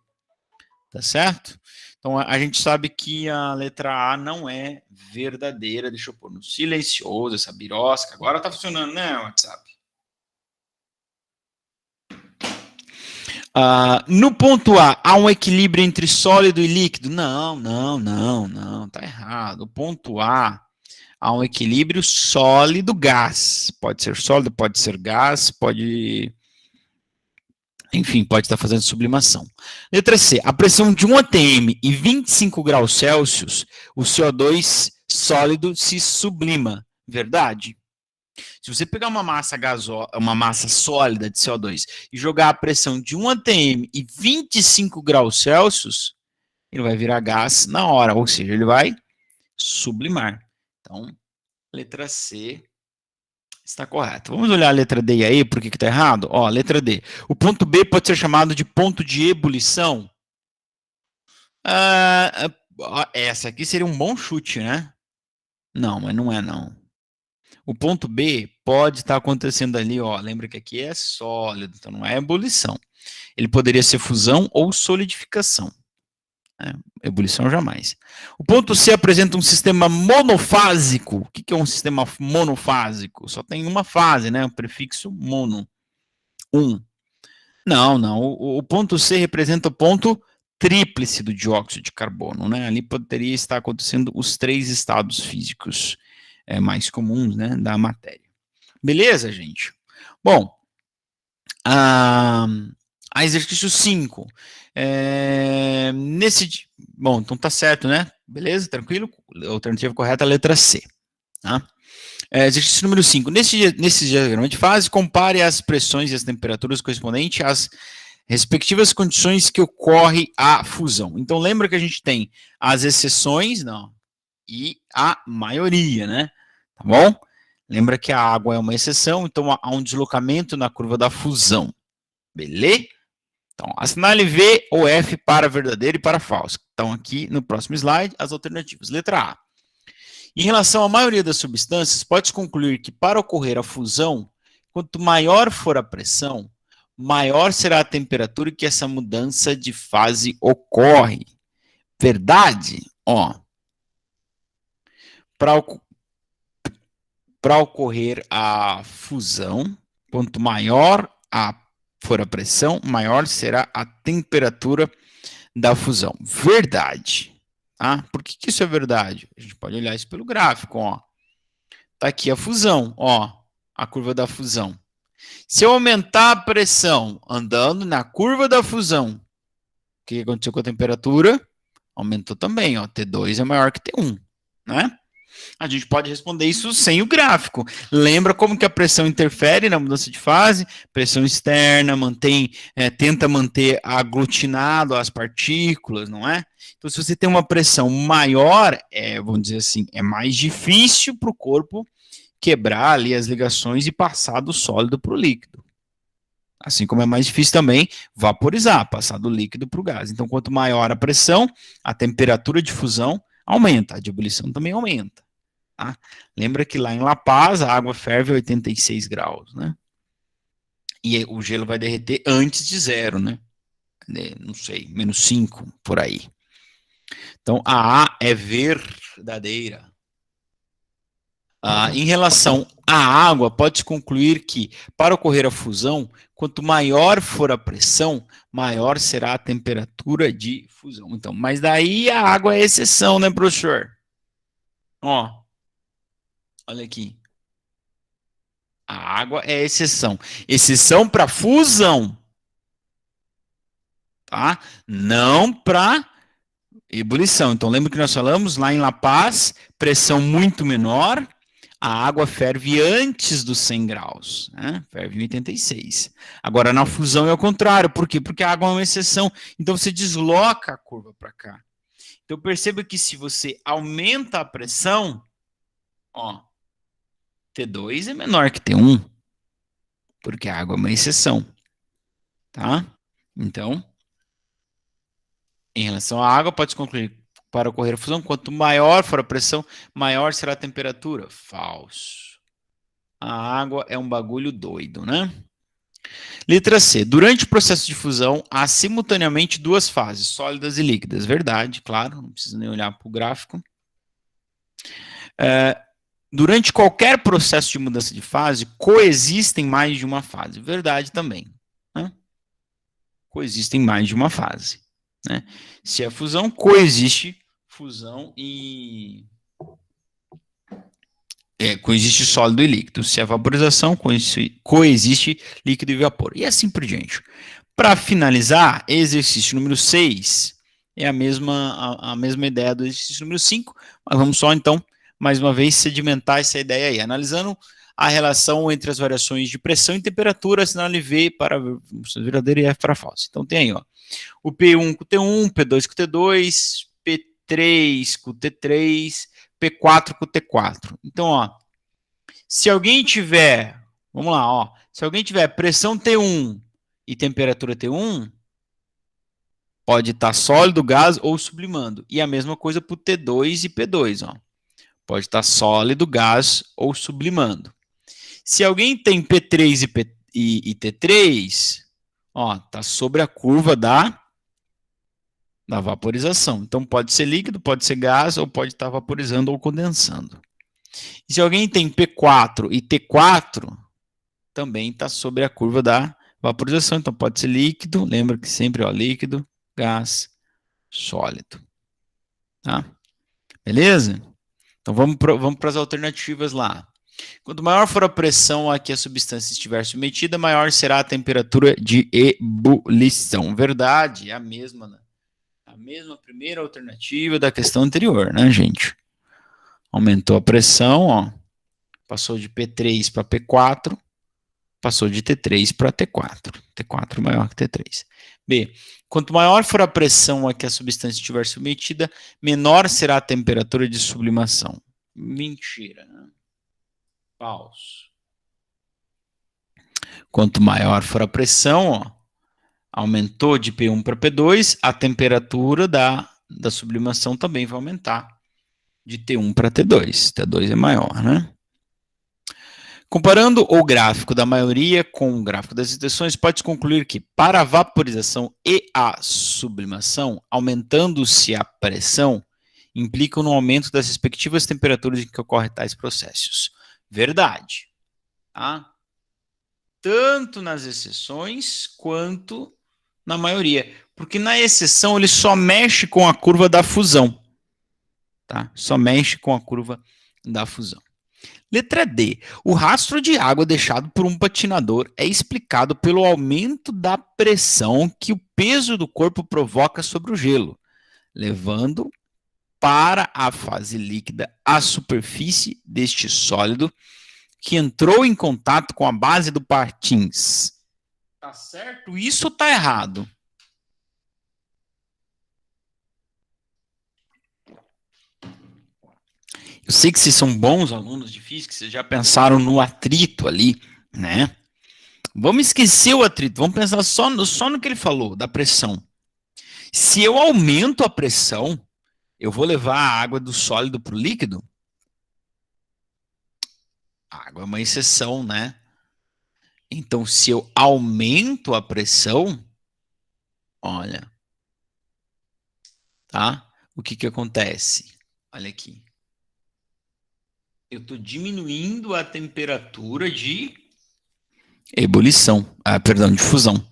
Tá certo? Então, a gente sabe que a letra A não é verdadeira. Deixa eu pôr no silencioso essa birosca. Agora tá funcionando, né, WhatsApp? No ponto A, há um equilíbrio entre sólido e líquido? Não, não, não, não, tá errado. O ponto A, há um equilíbrio sólido-gás. Pode ser sólido, pode ser gás, pode... Enfim, pode estar fazendo sublimação. Letra C, a pressão de 1 atm e 25 graus Celsius, o CO2 sólido se sublima. Verdade? Se você pegar uma massa sólida de CO2 e jogar a pressão de 1 atm e 25 graus Celsius, ele vai virar gás na hora, ou seja, ele vai sublimar. Então, letra C está correta. Vamos olhar a letra D aí, por que está errado? Ó, letra D. O ponto B pode ser chamado de ponto de ebulição. Essa aqui seria um bom chute, né? Não, mas não é não. O ponto B pode estar acontecendo ali, ó. Lembra que aqui é sólido, então não é ebulição. Ele poderia ser fusão ou solidificação. Ebulição jamais. O ponto C apresenta um sistema monofásico. O que é um sistema monofásico? Só tem uma fase, né? O prefixo mono. 1. Não, não. O ponto C representa o ponto tríplice do dióxido de carbono, né? Ali poderia estar acontecendo os 3 estados físicos mais comuns, né, da matéria. Beleza, gente? Bom, a exercício 5. Bom, então tá certo, né? Beleza? Tranquilo? A alternativa correta é a letra C. Tá? Exercício número 5. Nesse diagrama de fase, compare as pressões e as temperaturas correspondentes às respectivas condições que ocorre a fusão. Então, lembra que a gente tem as exceções, não, e a maioria, né? Tá bom? Lembra que a água é uma exceção, então há um deslocamento na curva da fusão. Beleza? Então, assinale V ou F para verdadeiro e para falso. Então, aqui no próximo slide, as alternativas. Letra A. Em relação à maioria das substâncias, pode-se concluir que para ocorrer a fusão, quanto maior for a pressão, maior será a temperatura que essa mudança de fase ocorre. Verdade? Ó, para ocorrer a fusão, quanto maior for a pressão, maior será a temperatura da fusão. Verdade. Tá? Por que isso é verdade? A gente pode olhar isso pelo gráfico. Ó. Tá aqui a fusão, ó, a curva da fusão. Se eu aumentar a pressão andando na curva da fusão, o que aconteceu com a temperatura? Aumentou também, ó, T2 é maior que T1, né? A gente pode responder isso sem o gráfico. Lembra como que a pressão interfere na mudança de fase? Pressão externa tenta manter aglutinado as partículas, não é? Então, se você tem uma pressão maior, vamos dizer assim, é mais difícil para o corpo quebrar ali as ligações e passar do sólido para o líquido. Assim como é mais difícil também vaporizar, passar do líquido para o gás. Então, quanto maior a pressão, a temperatura de fusão aumenta, a de ebulição também aumenta. Tá? Lembra que lá em La Paz a água ferve a 86 graus, né? E o gelo vai derreter antes de zero, né? Não sei, -5, por aí. Então, a A é verdadeira. Em relação à água, pode-se concluir que, para ocorrer a fusão, quanto maior for a pressão, maior será a temperatura de fusão. Então, mas daí a água é exceção, né, professor? Ó, olha aqui. A água é exceção. Exceção para fusão. Tá? Não para ebulição. Então, lembra que nós falamos lá em La Paz, pressão muito menor, a água ferve antes dos 100 graus, né? Ferve em 86. Agora, na fusão é o contrário. Por quê? Porque a água é uma exceção. Então, você desloca a curva para cá. Então, perceba que se você aumenta a pressão, ó, T2 é menor que T1, porque a água é uma exceção. Tá? Então, em relação à água, pode-se concluir para ocorrer a fusão, quanto maior for a pressão, maior será a temperatura. Falso. A água é um bagulho doido, né? Letra C. Durante o processo de fusão, há simultaneamente duas fases, sólidas e líquidas. Verdade, claro, não precisa nem olhar para o gráfico. Durante qualquer processo de mudança de fase, coexistem mais de uma fase. Verdade também. Né? Coexistem mais de uma fase. Né? Se é fusão, coexiste fusão e... coexiste sólido e líquido. Se é vaporização, coexiste líquido e vapor. E assim por diante. Para finalizar, exercício número 6 é a mesma ideia do exercício número 5, mas vamos só, então, mais uma vez, sedimentar essa ideia aí. Analisando a relação entre as variações de pressão e temperatura, assinale V para verdadeiro e F para falso. Então, tem aí, ó, o P1 com o T1, P2 com o T2, P3 com o T3, P4 com o T4. Então, ó, se alguém tiver, vamos lá, ó, se alguém tiver pressão T1 e temperatura T1, pode estar sólido, gás ou sublimando. E a mesma coisa para o T2 e P2, ó. Pode estar sólido, gás ou sublimando. Se alguém tem P3 e T3, ó, está sobre a curva da vaporização. Então, pode ser líquido, pode ser gás, ou pode estar vaporizando ou condensando. E se alguém tem P4 e T4, também está sobre a curva da vaporização. Então, pode ser líquido, lembra que sempre, ó, líquido, gás, sólido. Tá? Beleza? Então, vamos para as alternativas lá. Quanto maior for a pressão a que a substância estiver submetida, maior será a temperatura de ebulição. Verdade, é a mesma, né? A mesma primeira alternativa da questão anterior, né, gente? Aumentou a pressão, ó, passou de P3 para P4, passou de T3 para T4. T4 maior que T3. B. Quanto maior for a pressão a que a substância estiver submetida, menor será a temperatura de sublimação. Mentira, né? Falso. Quanto maior for a pressão, ó, aumentou de P1 para P2, a temperatura da sublimação também vai aumentar de T1 para T2. T2 é maior, né? Comparando o gráfico da maioria com o gráfico das exceções, pode-se concluir que, para a vaporização e a sublimação, aumentando-se a pressão, implicam no aumento das respectivas temperaturas em que ocorrem tais processos. Verdade. Tá? Tanto nas exceções quanto na maioria. Porque na exceção ele só mexe com a curva da fusão. Tá? Só mexe com a curva da fusão. Letra D. O rastro de água deixado por um patinador é explicado pelo aumento da pressão que o peso do corpo provoca sobre o gelo, levando para a fase líquida a superfície deste sólido que entrou em contato com a base do patins. Tá certo isso ou tá errado? Eu sei que vocês são bons alunos de física, vocês já pensaram no atrito ali, né? Vamos esquecer o atrito, vamos pensar só no que ele falou, da pressão. Se eu aumento a pressão, eu vou levar a água do sólido para o líquido? A água é uma exceção, né? Então, se eu aumento a pressão, olha, tá? O que acontece? Olha aqui. Eu estou diminuindo a temperatura de ebulição, perdão, de fusão,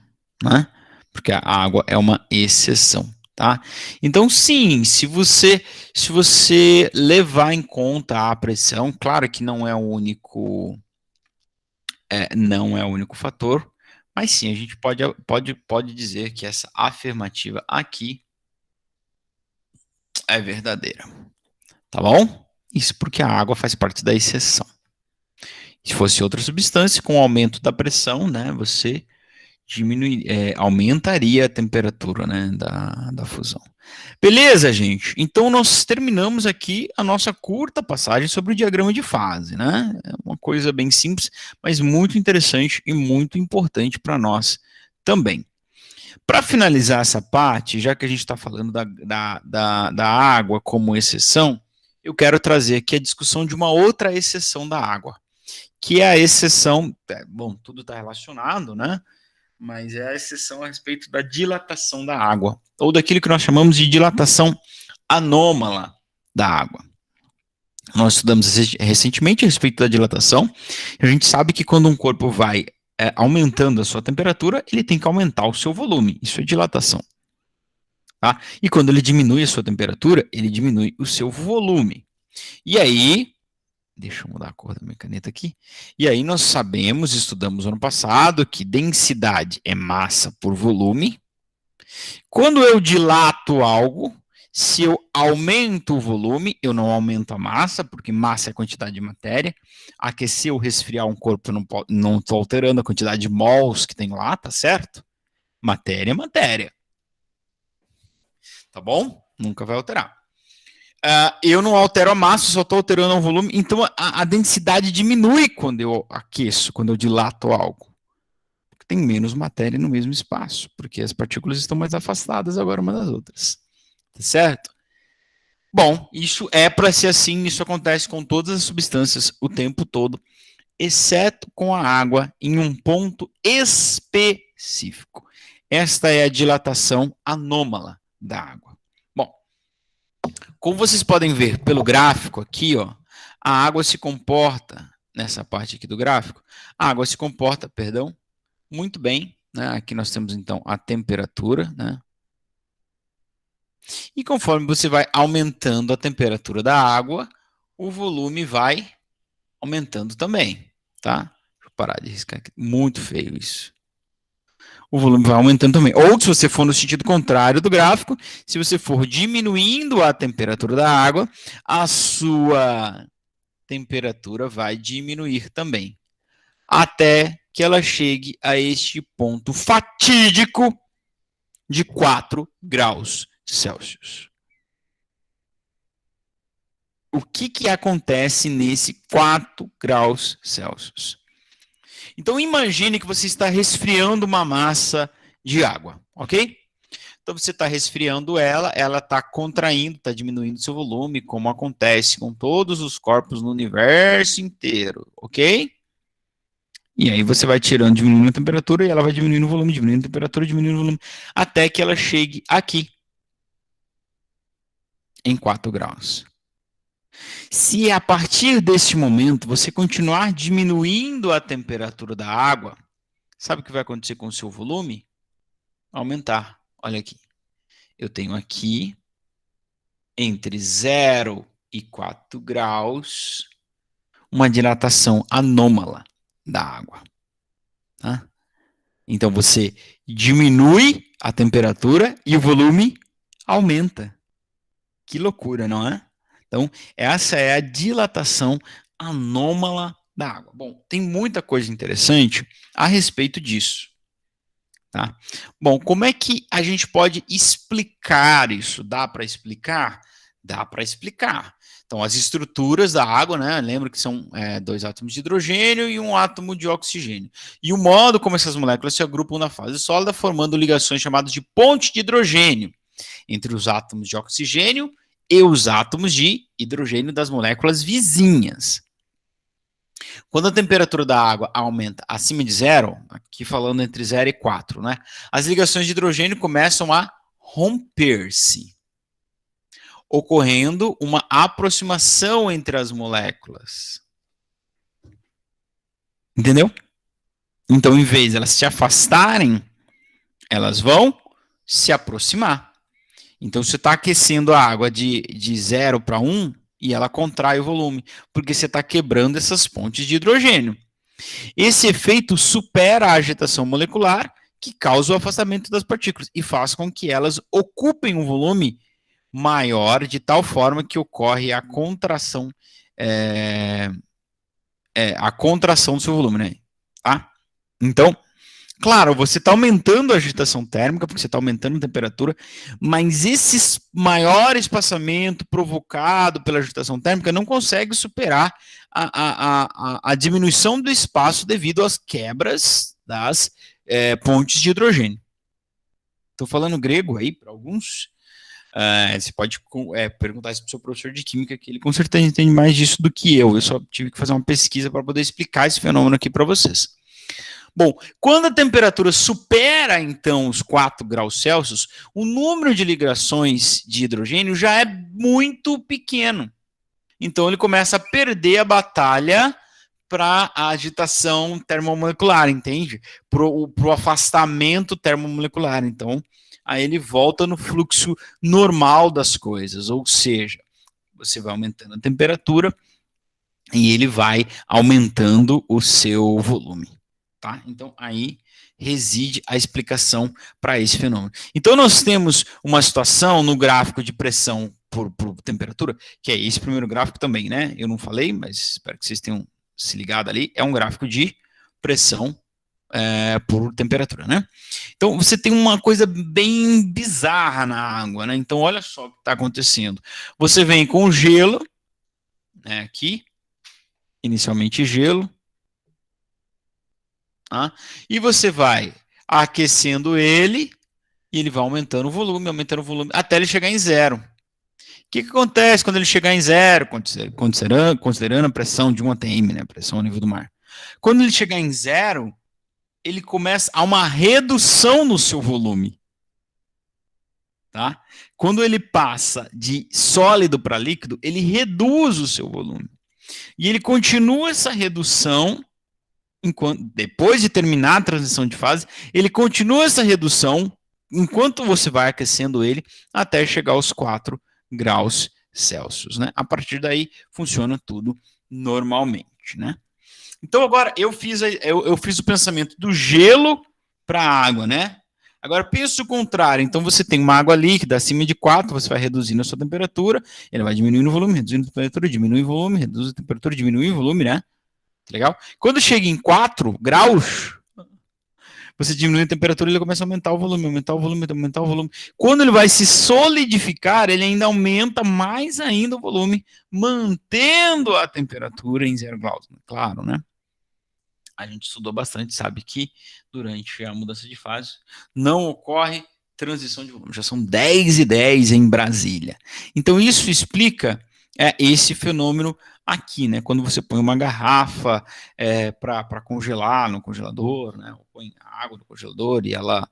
né? Porque a água é uma exceção, tá? Então, sim, se você levar em conta a pressão, claro que não é o único fator, mas sim, a gente pode dizer que essa afirmativa aqui é verdadeira, tá bom? Isso porque a água faz parte da exceção. Se fosse outra substância, com o aumento da pressão, né, você aumentaria a temperatura, né, da fusão. Beleza, gente? Então nós terminamos aqui a nossa curta passagem sobre o diagrama de fase, né? É uma coisa bem simples, mas muito interessante e muito importante para nós também. Para finalizar essa parte, já que a gente está falando da água como exceção, eu quero trazer aqui a discussão de uma outra exceção da água, que é a exceção, bom, tudo está relacionado, né? Mas é a exceção a respeito da dilatação da água, ou daquilo que nós chamamos de dilatação anômala da água. Nós estudamos recentemente a respeito da dilatação, e a gente sabe que quando um corpo vai aumentando a sua temperatura, ele tem que aumentar o seu volume, isso é dilatação. Tá? E quando ele diminui a sua temperatura, ele diminui o seu volume. E aí, deixa eu mudar a cor da minha caneta aqui. E aí nós sabemos, estudamos ano passado, que densidade é massa por volume. Quando eu dilato algo, se eu aumento o volume, eu não aumento a massa, porque massa é a quantidade de matéria. Aquecer ou resfriar um corpo, não estou alterando a quantidade de mols que tem lá, tá certo? Matéria é matéria. Tá bom? Nunca vai alterar. Eu não altero a massa, só estou alterando o volume, então a densidade diminui quando eu aqueço, quando eu dilato algo. Porque tem menos matéria no mesmo espaço, porque as partículas estão mais afastadas agora umas das outras. Tá certo? Bom, isso é para ser assim, isso acontece com todas as substâncias o tempo todo, exceto com a água em um ponto específico. Esta é a dilatação anômala da água. Como vocês podem ver pelo gráfico aqui, ó, a água se comporta, nessa parte aqui do gráfico, a água se comporta, perdão, muito bem, né? Aqui nós temos então a temperatura, né? E conforme você vai aumentando a temperatura da água, o volume vai aumentando também, tá? Deixa eu parar de riscar aqui, muito feio isso. o volume vai aumentando também. Ou se você for no sentido contrário do gráfico, se você for diminuindo a temperatura da água, a sua temperatura vai diminuir também, até que ela chegue a este ponto fatídico de 4 graus Celsius. O que acontece nesse 4 graus Celsius? Então, imagine que você está resfriando uma massa de água, ok? Então, você está resfriando ela está contraindo, está diminuindo seu volume, como acontece com todos os corpos no universo inteiro, ok? E aí você vai tirando, diminuindo a temperatura, e ela vai diminuindo o volume, diminuindo a temperatura, diminuindo o volume, até que ela chegue aqui, em 4 graus. Se a partir deste momento você continuar diminuindo a temperatura da água, sabe o que vai acontecer com o seu volume? Aumentar. Olha aqui. Eu tenho aqui, entre 0 e 4 graus, uma dilatação anômala da água. Tá? Então, você diminui a temperatura e o volume aumenta. Que loucura, não é? Então, essa é a dilatação anômala da água. Bom, tem muita coisa interessante a respeito disso. Tá? Bom, como é que a gente pode explicar isso? Dá para explicar? Dá para explicar. Então, as estruturas da água, né? Lembra que são 2 átomos de hidrogênio e um átomo de oxigênio. E o modo como essas moléculas se agrupam na fase sólida, formando ligações chamadas de ponte de hidrogênio entre os átomos de oxigênio e os átomos de hidrogênio das moléculas vizinhas. Quando a temperatura da água aumenta acima de 0, aqui falando entre 0 e 4, né, as ligações de hidrogênio começam a romper-se, ocorrendo uma aproximação entre as moléculas. Entendeu? Então, em vez de elas se afastarem, elas vão se aproximar. Então, você está aquecendo a água de 0 para 1 e ela contrai o volume, porque você está quebrando essas pontes de hidrogênio. Esse efeito supera a agitação molecular, que causa o afastamento das partículas e faz com que elas ocupem um volume maior, de tal forma que ocorre a contração, a contração do seu volume, né? Tá? Então, claro, você está aumentando a agitação térmica, porque você está aumentando a temperatura, mas esse maior espaçamento provocado pela agitação térmica não consegue superar a diminuição do espaço devido às quebras das pontes de hidrogênio. Estou falando grego aí para alguns. Você pode perguntar isso para o seu professor de química, que ele com certeza entende mais disso do que eu. Eu só tive que fazer uma pesquisa para poder explicar esse fenômeno aqui para vocês. Bom, quando a temperatura supera, então, os 4 graus Celsius, o número de ligações de hidrogênio já é muito pequeno. Então, ele começa a perder a batalha para a agitação termomolecular, entende? Para o afastamento termomolecular. Então, aí ele volta no fluxo normal das coisas, ou seja, você vai aumentando a temperatura e ele vai aumentando o seu volume. Tá? Então, aí reside a explicação para esse fenômeno. Então, nós temos uma situação no gráfico de pressão por temperatura, que é esse primeiro gráfico também, né? Eu não falei, mas espero que vocês tenham se ligado ali. É um gráfico de pressão por temperatura, né? Então, você tem uma coisa bem bizarra na água, né? Então, olha só o que está acontecendo. Você vem com o gelo, né, aqui, inicialmente gelo, tá? E você vai aquecendo ele e ele vai aumentando o volume, até ele chegar em 0. O que acontece quando ele chegar em 0, considerando a pressão de 1 atm, né, pressão ao nível do mar? Quando ele chegar em 0, ele começa a uma redução no seu volume. Tá? Quando ele passa de sólido para líquido, ele reduz o seu volume. E ele continua essa redução depois de terminar a transição de fase, ele continua essa redução enquanto você vai aquecendo ele até chegar aos 4 graus Celsius, né? A partir daí funciona tudo normalmente, né? Então agora eu fiz o pensamento do gelo para a água, né? Agora, pensa o contrário. Então, você tem uma água líquida acima de 4, você vai reduzindo a sua temperatura, ele vai diminuindo o volume, reduzindo a temperatura, diminui o volume, reduz a temperatura, diminui o volume, né? Legal? Quando chega em 4 graus, você diminui a temperatura, ele começa a aumentar o volume, aumentar o volume, aumentar o volume. Quando ele vai se solidificar, ele ainda aumenta mais ainda o volume, mantendo a temperatura em 0 graus. Claro, né? A gente estudou bastante, sabe que durante a mudança de fase não ocorre transição de volume. Já são 10h10 em Brasília. Então, isso explica esse fenômeno aqui, né? Quando você põe uma garrafa para congelar no congelador, né? Ou põe água no congelador e ela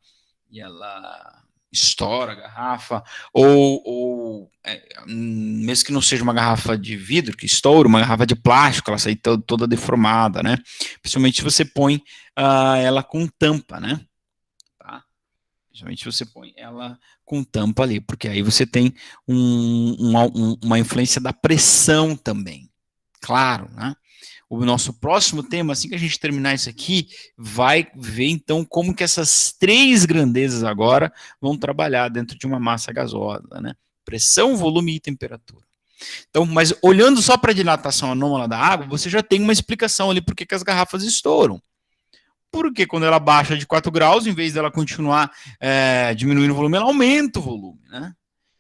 estoura a garrafa, ou mesmo que não seja uma garrafa de vidro que estoura, uma garrafa de plástico, ela sai toda deformada, né? Principalmente se você põe ela com tampa, né? Tá? Principalmente se você põe ela com tampa ali, porque aí você tem uma influência da pressão também. Claro, né? O nosso próximo tema, assim que a gente terminar isso aqui, vai ver então como que essas três grandezas agora vão trabalhar dentro de uma massa gasosa, né? Pressão, volume e temperatura. Então, mas olhando só para a dilatação anômala da água, você já tem uma explicação ali por que as garrafas estouram. Porque quando ela baixa de 4 graus, em vez dela continuar diminuindo o volume, ela aumenta o volume, né?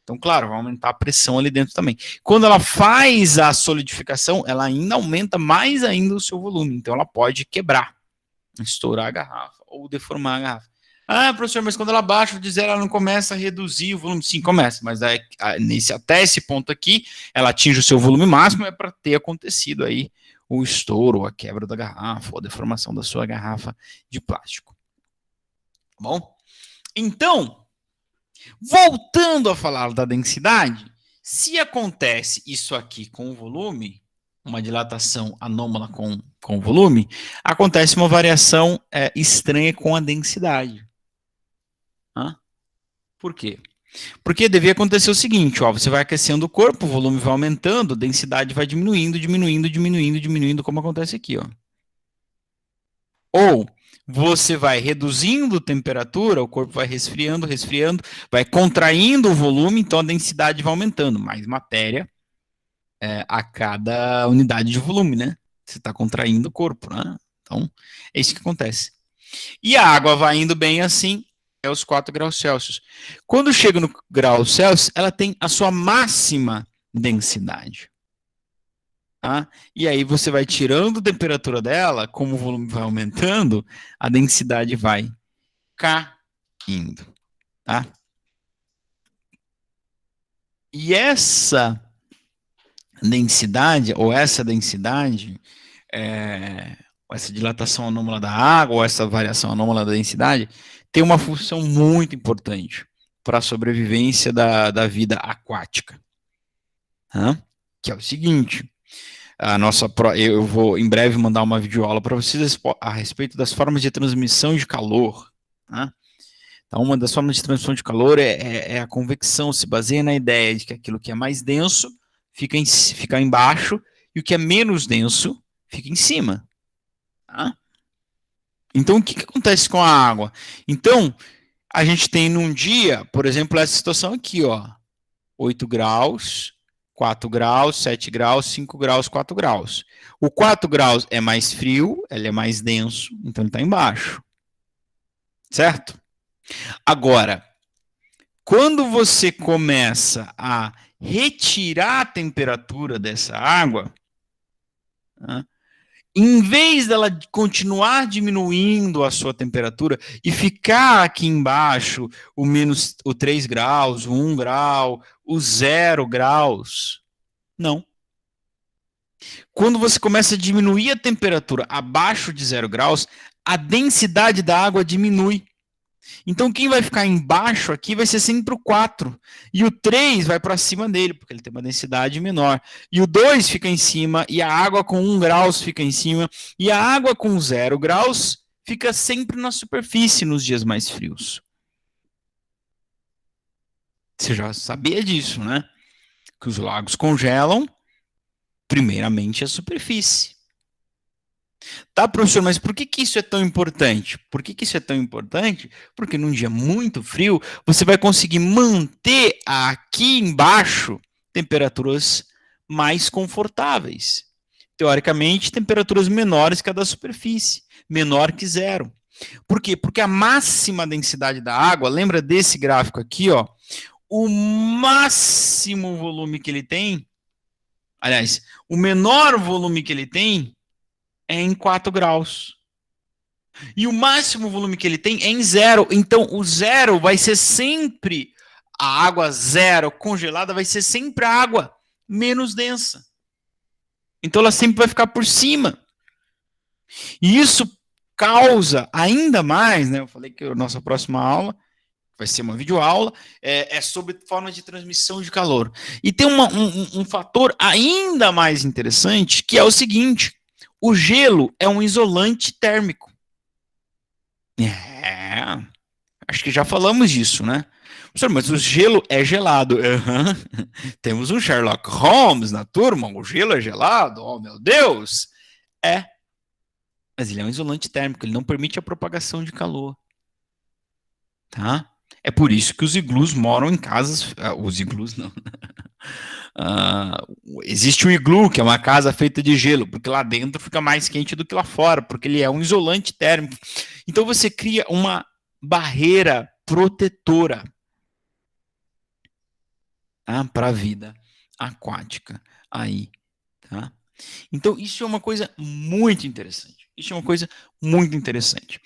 Então, claro, vai aumentar a pressão ali dentro também. Quando ela faz a solidificação, ela ainda aumenta mais ainda o seu volume. Então, ela pode quebrar, estourar a garrafa ou deformar a garrafa. Ah, professor, mas quando ela baixa de 0, ela não começa a reduzir o volume? Sim, começa, mas até esse ponto aqui, ela atinge o seu volume máximo, é para ter acontecido aí o estouro, a quebra da garrafa, ou a deformação da sua garrafa de plástico. Bom, então, voltando a falar da densidade, se acontece isso aqui com o volume, uma dilatação anômala com o volume, acontece uma variação estranha com a densidade. Hã? Por quê? Porque devia acontecer o seguinte, ó, você vai aquecendo o corpo, o volume vai aumentando, a densidade vai diminuindo, diminuindo, diminuindo, diminuindo, como acontece aqui, ó. Ou você vai reduzindo a temperatura, o corpo vai resfriando, resfriando, vai contraindo o volume, então a densidade vai aumentando, mais matéria a cada unidade de volume, né? Você está contraindo o corpo, né? Então, é isso que acontece. E a água vai indo bem assim, é os 4 graus Celsius. Quando chega no grau Celsius, ela tem a sua máxima densidade. Tá? E aí você vai tirando a temperatura dela, como o volume vai aumentando, a densidade vai caindo. Tá? E essa densidade, ou essa densidade, essa dilatação anômala da água, ou essa variação anômala da densidade, tem uma função muito importante para a sobrevivência da vida aquática. Tá? Que é o seguinte, eu vou em breve mandar uma videoaula para vocês a respeito das formas de transmissão de calor. Tá? Então, uma das formas de transmissão de calor é a convecção, se baseia na ideia de que aquilo que é mais denso fica embaixo e o que é menos denso fica em cima. Tá? Então, o que acontece com a água? Então, a gente tem num dia, por exemplo, essa situação aqui, ó, 8 graus, 4 graus, 7 graus, 5 graus, 4 graus. O 4 graus é mais frio, ele é mais denso, então ele está embaixo. Certo? Agora, quando você começa a retirar a temperatura dessa água, né, em vez dela continuar diminuindo a sua temperatura e ficar aqui embaixo o 3 graus, o 1 grau, o 0 graus, não. Quando você começa a diminuir a temperatura abaixo de 0 graus, a densidade da água diminui. Então, quem vai ficar embaixo aqui vai ser sempre o 4. E o 3 vai para cima dele, porque ele tem uma densidade menor. E o 2 fica em cima, e a água com 1 graus fica em cima, e a água com 0 graus fica sempre na superfície nos dias mais frios. Você já sabia disso, né? Que os lagos congelam, primeiramente, a superfície. Tá, professor, mas por que que isso é tão importante? Por que que isso é tão importante? Porque num dia muito frio, você vai conseguir manter aqui embaixo temperaturas mais confortáveis. Teoricamente, temperaturas menores que a da superfície, menor que zero. Por quê? Porque a máxima densidade da água, lembra desse gráfico aqui, ó? O máximo volume que ele tem, aliás, o menor volume que ele tem é em 4 graus. E o máximo volume que ele tem é em zero. Então, o zero vai ser sempre a água zero congelada, vai ser sempre a água menos densa. Então, ela sempre vai ficar por cima. E isso causa ainda mais, né? Eu falei que a nossa próxima aula vai ser uma videoaula, é sobre forma de transmissão de calor. E tem um fator ainda mais interessante, que é o seguinte: o gelo é um isolante térmico. É, acho que já falamos disso, né? Professor, mas o gelo é gelado. Uhum. Temos um Sherlock Holmes na turma, o gelo é gelado, oh meu Deus! É, mas ele é um isolante térmico, ele não permite a propagação de calor. Tá? É por isso que os iglus moram em casas. Os iglus não. Existe o iglu, que é uma casa feita de gelo, porque lá dentro fica mais quente do que lá fora, porque ele é um isolante térmico. Então você cria uma barreira protetora, tá? Para a vida aquática aí, tá? Então isso é uma coisa muito interessante. Isso é uma coisa muito interessante.